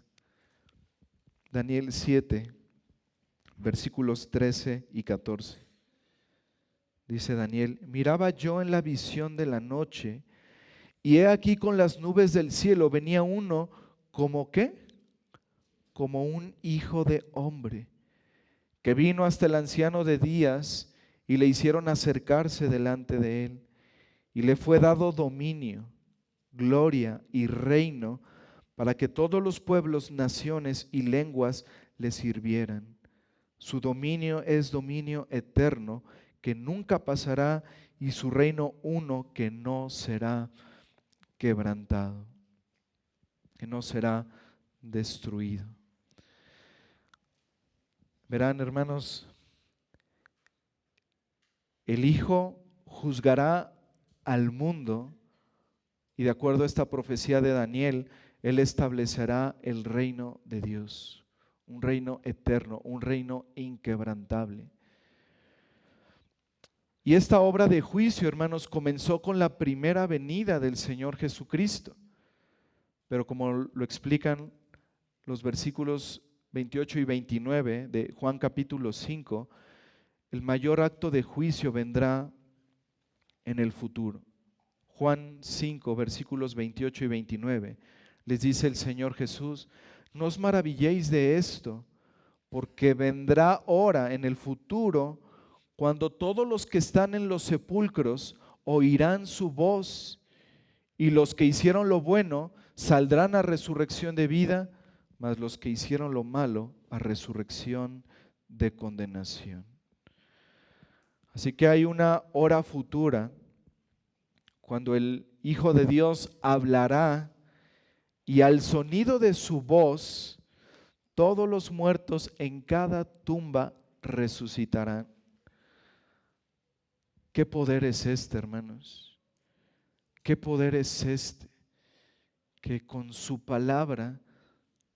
Daniel 7, versículos 13 y 14. Dice Daniel: miraba yo en la visión de la noche, y he aquí con las nubes del cielo venía uno como ¿qué? Como un hijo de hombre, que vino hasta el anciano de días, y le hicieron acercarse delante de él, y le fue dado dominio, gloria y reino, para que todos los pueblos, naciones y lenguas le sirvieran. Su dominio es dominio eterno, que nunca pasará, y su reino uno que no será quebrantado, que no será destruido. Verán, hermanos, el Hijo juzgará al mundo, y de acuerdo a esta profecía de Daniel, Él establecerá el reino de Dios, un reino eterno, un reino inquebrantable. Y esta obra de juicio, hermanos, comenzó con la primera venida del Señor Jesucristo. Pero como lo explican los versículos 28 y 29 de Juan capítulo 5, el mayor acto de juicio vendrá en el futuro. Juan 5, versículos 28 y 29, les dice el Señor Jesús: no os maravilléis de esto, porque vendrá hora en el futuro cuando todos los que están en los sepulcros oirán su voz, y los que hicieron lo bueno saldrán a resurrección de vida, mas los que hicieron lo malo a resurrección de condenación. Así que hay una hora futura cuando el Hijo de Dios hablará, y al sonido de su voz todos los muertos en cada tumba resucitarán. ¿Qué poder es este, hermanos? ¿Qué poder es este? Que con su palabra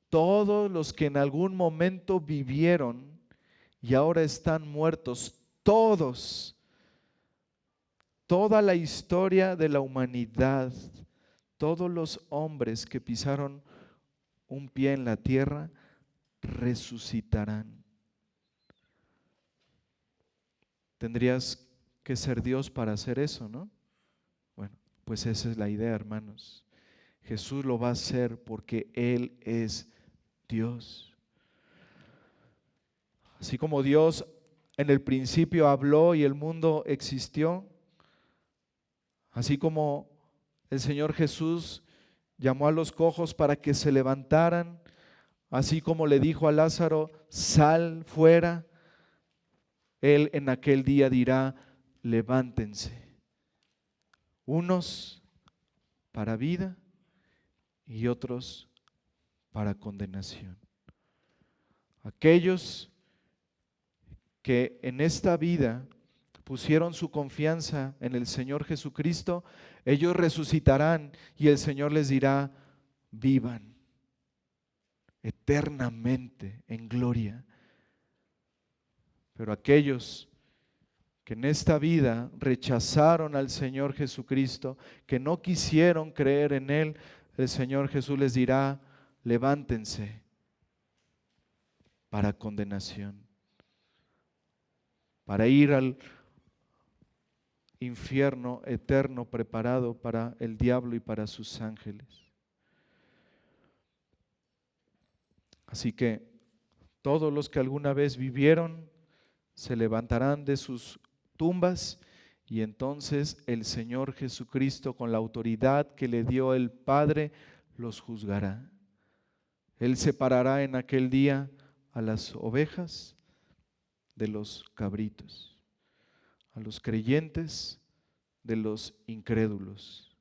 todos los que en algún momento vivieron y ahora están muertos, toda la historia de la humanidad, todos los hombres que pisaron un pie en la tierra, resucitarán. Tendrías que ser Dios para hacer eso, ¿no? Bueno, pues esa es la idea, hermanos. Jesús lo va a hacer porque Él es Dios. Así como Dios en el principio habló y el mundo existió, así como el Señor Jesús llamó a los cojos para que se levantaran, así como le dijo a Lázaro: sal fuera, Él en aquel día dirá: levántense, unos para vida y otros para condenación. Aquellos que en esta vida pusieron su confianza en el Señor Jesucristo, ellos resucitarán y el Señor les dirá: vivan eternamente en gloria. Pero aquellos que en esta vida rechazaron al Señor Jesucristo, que no quisieron creer en Él, el Señor Jesús les dirá: levántense para condenación, para ir al infierno eterno preparado para el diablo y para sus ángeles. Así que todos los que alguna vez vivieron se levantarán de sus tumbas, y entonces el Señor Jesucristo, con la autoridad que le dio el Padre, los juzgará. Él separará en aquel día a las ovejas de los cabritos, a los creyentes de los incrédulos,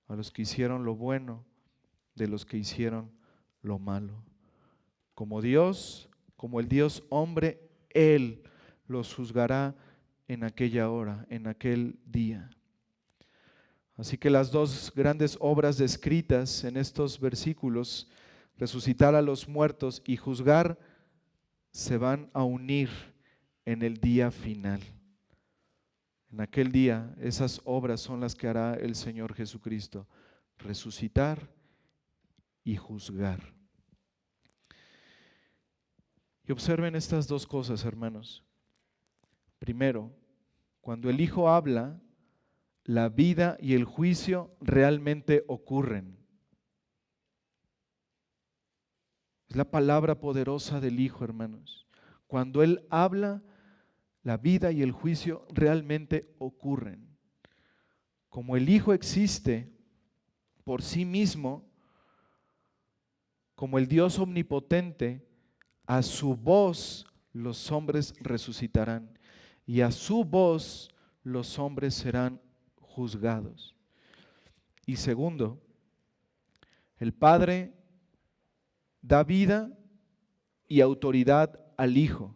a los que hicieron lo bueno de los que hicieron lo malo. Como Dios, como el Dios hombre, Él los juzgará en aquella hora, en aquel día. Así que las dos grandes obras descritas en estos versículos, resucitar a los muertos y juzgar se van a unir en el día final. En aquel día, esas obras son las que hará el Señor Jesucristo: resucitar y juzgar. Y observen estas dos cosas, hermanos. Primero, cuando el Hijo habla, la vida y el juicio realmente ocurren. Es la palabra poderosa del Hijo, hermanos. Cuando Él habla, la vida y el juicio realmente ocurren. Como el Hijo existe por sí mismo, como el Dios omnipotente, a su voz los hombres resucitarán y a su voz los hombres serán juzgados. Y segundo, el Padre da vida y autoridad al Hijo.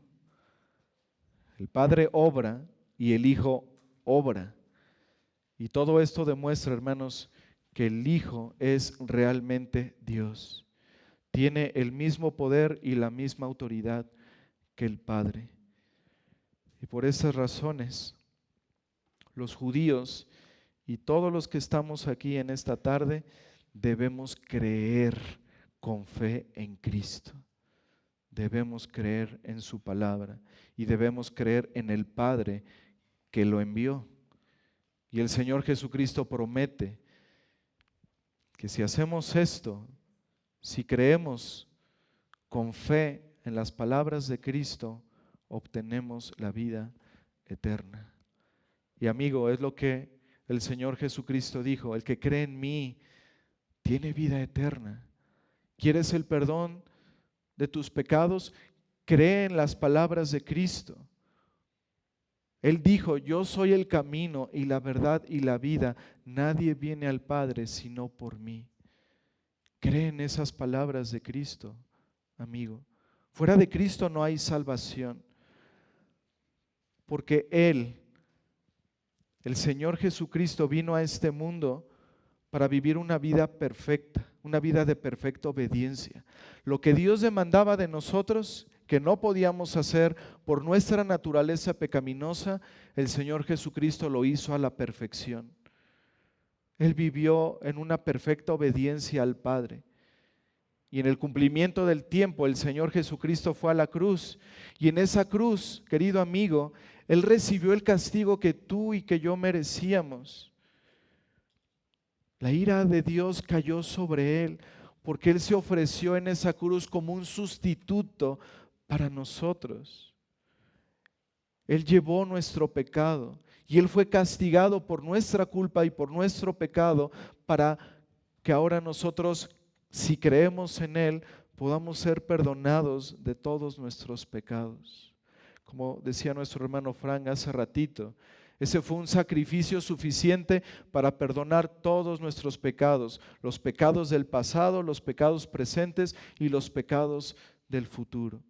El Padre obra y el Hijo obra. Y todo esto demuestra, hermanos, que el Hijo es realmente Dios. Tiene el mismo poder y la misma autoridad que el Padre. Y por esas razones, los judíos y todos los que estamos aquí en esta tarde debemos creer con fe en Cristo. Debemos creer en su palabra y debemos creer en el Padre que lo envió. Y el Señor Jesucristo promete que si hacemos esto, si creemos con fe en las palabras de Cristo, obtenemos la vida eterna. Y amigo, es lo que el Señor Jesucristo dijo: el que cree en mí tiene vida eterna. ¿Quieres el perdón de tus pecados? Cree en las palabras de Cristo. Él dijo: yo soy el camino y la verdad y la vida. Nadie viene al Padre sino por mí. Cree en esas palabras de Cristo, amigo. Fuera de Cristo no hay salvación, porque Él, el Señor Jesucristo, vino a este mundo para vivir una vida perfecta, una vida de perfecta obediencia. Lo que Dios demandaba de nosotros, que no podíamos hacer por nuestra naturaleza pecaminosa, el Señor Jesucristo lo hizo a la perfección. Él vivió en una perfecta obediencia al Padre. Y en el cumplimiento del tiempo, el Señor Jesucristo fue a la cruz. Y en esa cruz, querido amigo, Él recibió el castigo que tú y que yo merecíamos. La ira de Dios cayó sobre Él, porque Él se ofreció en esa cruz como un sustituto para nosotros. Él llevó nuestro pecado y Él fue castigado por nuestra culpa y por nuestro pecado, para que ahora nosotros, si creemos en Él, podamos ser perdonados de todos nuestros pecados. Como decía nuestro hermano Frank hace ratito, ese fue un sacrificio suficiente para perdonar todos nuestros pecados, los pecados del pasado, los pecados presentes y los pecados del futuro.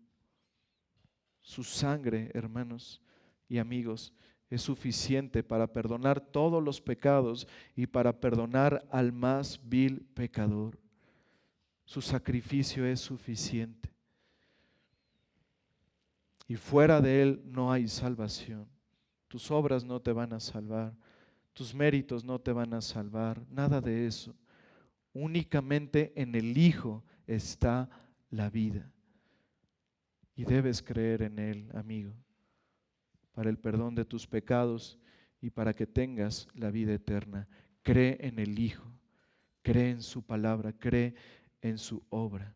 Su sangre, hermanos y amigos, es suficiente para perdonar todos los pecados y para perdonar al más vil pecador. Su sacrificio es suficiente. Y fuera de Él no hay salvación. Tus obras no te van a salvar, tus méritos no te van a salvar, nada de eso. Únicamente en el Hijo está la vida. Y debes creer en Él, amigo, para el perdón de tus pecados y para que tengas la vida eterna. Cree en el Hijo, cree en su palabra, cree en su obra.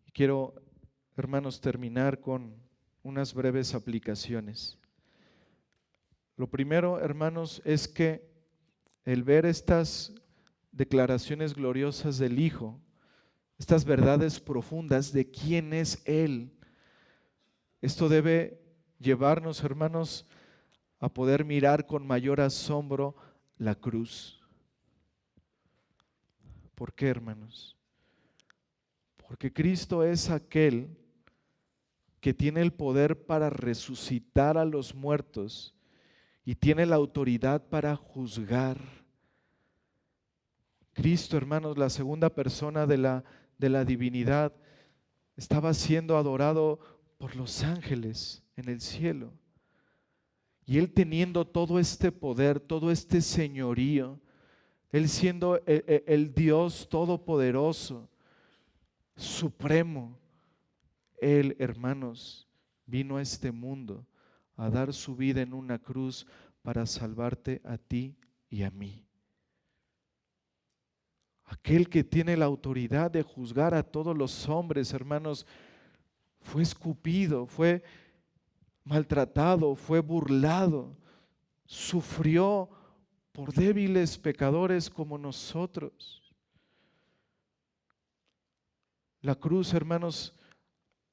Y quiero, hermanos, terminar con unas breves aplicaciones. Lo primero, hermanos, es que el ver estas declaraciones gloriosas del Hijo, estas verdades profundas de quién es Él, esto debe llevarnos, hermanos, a poder mirar con mayor asombro la cruz. ¿Por qué, hermanos? Porque Cristo es aquel que tiene el poder para resucitar a los muertos y tiene la autoridad para juzgar. Cristo, hermanos, la segunda persona de la divinidad, estaba siendo adorado por los ángeles en el cielo. Y Él teniendo todo este poder, todo este señorío, Él siendo el Dios todopoderoso, supremo, Él, hermanos, vino a este mundo a dar su vida en una cruz para salvarte a ti y a mí. Aquel que tiene la autoridad de juzgar a todos los hombres, hermanos, fue escupido, fue maltratado, fue burlado, sufrió por débiles pecadores como nosotros. La cruz, hermanos,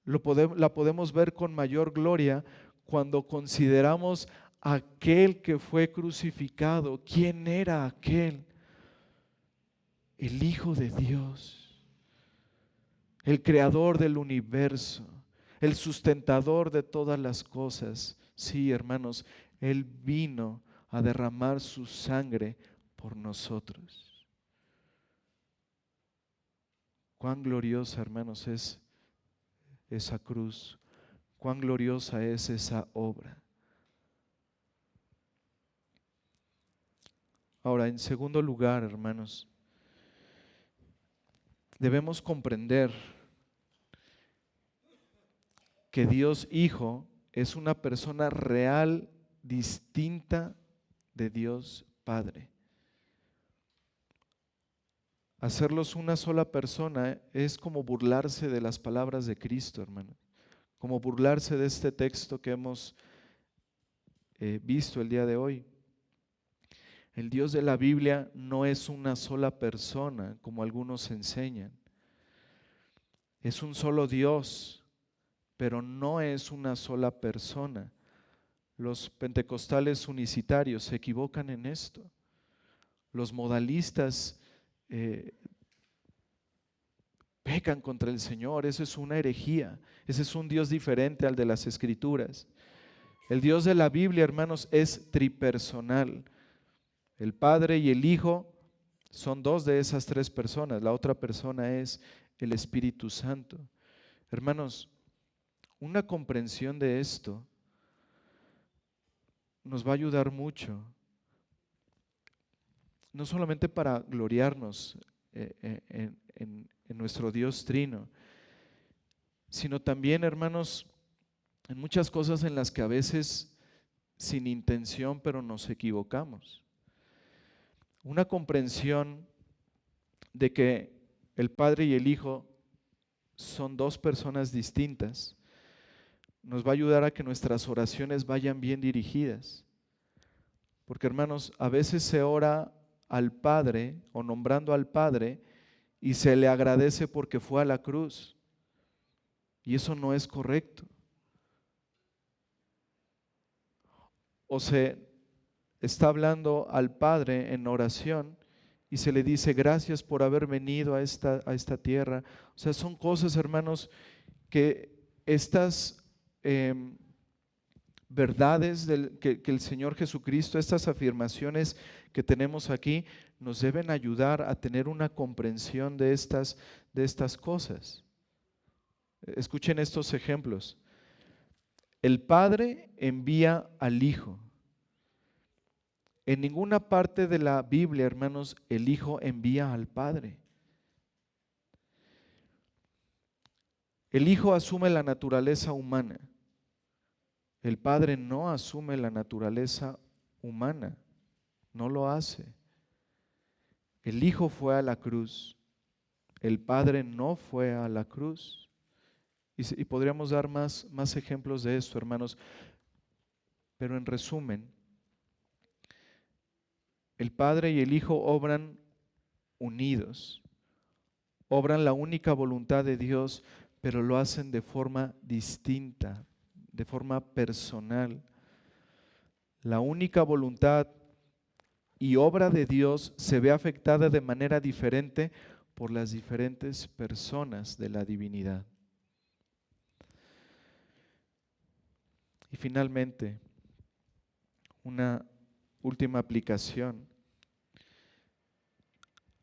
la podemos ver con mayor gloria cuando consideramos a aquel que fue crucificado. ¿Quién era aquel? El Hijo de Dios, el creador del universo, el sustentador de todas las cosas. Sí, hermanos, Él vino a derramar su sangre por nosotros. Cuán gloriosa, hermanos, es esa cruz. Cuán gloriosa es esa obra. Ahora, en segundo lugar, hermanos, debemos comprender que Dios Hijo es una persona real, distinta de Dios Padre. Hacerlos una sola persona es como burlarse de las palabras de Cristo, hermano. Como burlarse de este texto que hemos visto el día de hoy. El Dios de la Biblia no es una sola persona, como algunos enseñan. Es un solo Dios, pero no es una sola persona. Los pentecostales unicitarios se equivocan en esto. Los modalistas pecan contra el Señor. Eso es una herejía. Ese es un Dios diferente al de las Escrituras. El Dios de la Biblia, hermanos, es tripersonal. El Padre y el Hijo son dos de esas tres personas. La otra persona es el Espíritu Santo. Hermanos, una comprensión de esto nos va a ayudar mucho, no solamente para gloriarnos en nuestro Dios trino, sino también, hermanos, en muchas cosas en las que a veces sin intención, pero nos equivocamos. Una comprensión de que el Padre y el Hijo son dos personas distintas nos va a ayudar a que nuestras oraciones vayan bien dirigidas. Porque, hermanos, a veces se ora al Padre o nombrando al Padre y se le agradece porque fue a la cruz. Y eso no es correcto. O se está hablando al Padre en oración y se le dice gracias por haber venido a esta tierra. O sea, son cosas, hermanos, que estas verdades que el Señor Jesucristo, estas afirmaciones que tenemos aquí, nos deben ayudar a tener una comprensión de estas cosas. Escuchen estos ejemplos. El Padre envía al Hijo. En ninguna parte de la Biblia, hermanos, el Hijo envía al Padre. El Hijo asume la naturaleza humana. El Padre no asume la naturaleza humana, no lo hace. El Hijo fue a la cruz, el Padre no fue a la cruz. Y podríamos dar más ejemplos de esto, hermanos. Pero en resumen, el Padre y el Hijo obran unidos, obran la única voluntad de Dios, pero lo hacen de forma distinta, de forma personal. La única voluntad y obra de Dios se ve afectada de manera diferente por las diferentes personas de la divinidad. Y finalmente, una última aplicación.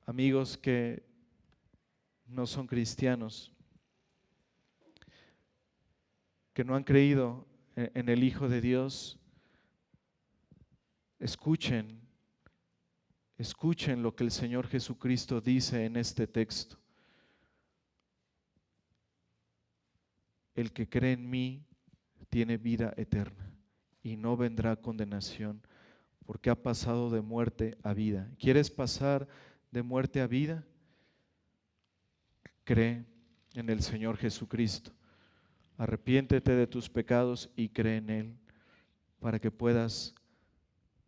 Amigos que no son cristianos, que no han creído en el Hijo de Dios, escuchen lo que el Señor Jesucristo dice en este texto. El que cree en mí tiene vida eterna y no vendrá condenación, porque ha pasado de muerte a vida. ¿Quieres pasar de muerte a vida? Cree en el Señor Jesucristo. Arrepiéntete de tus pecados y cree en Él para que puedas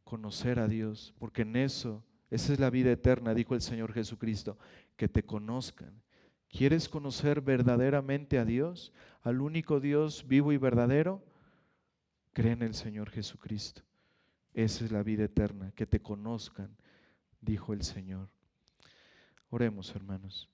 conocer a Dios, porque en eso, esa es la vida eterna, dijo el Señor Jesucristo, que te conozcan. ¿Quieres conocer verdaderamente a Dios, al único Dios vivo y verdadero? Cree en el Señor Jesucristo. Esa es la vida eterna, que te conozcan, dijo el Señor. Oremos, hermanos.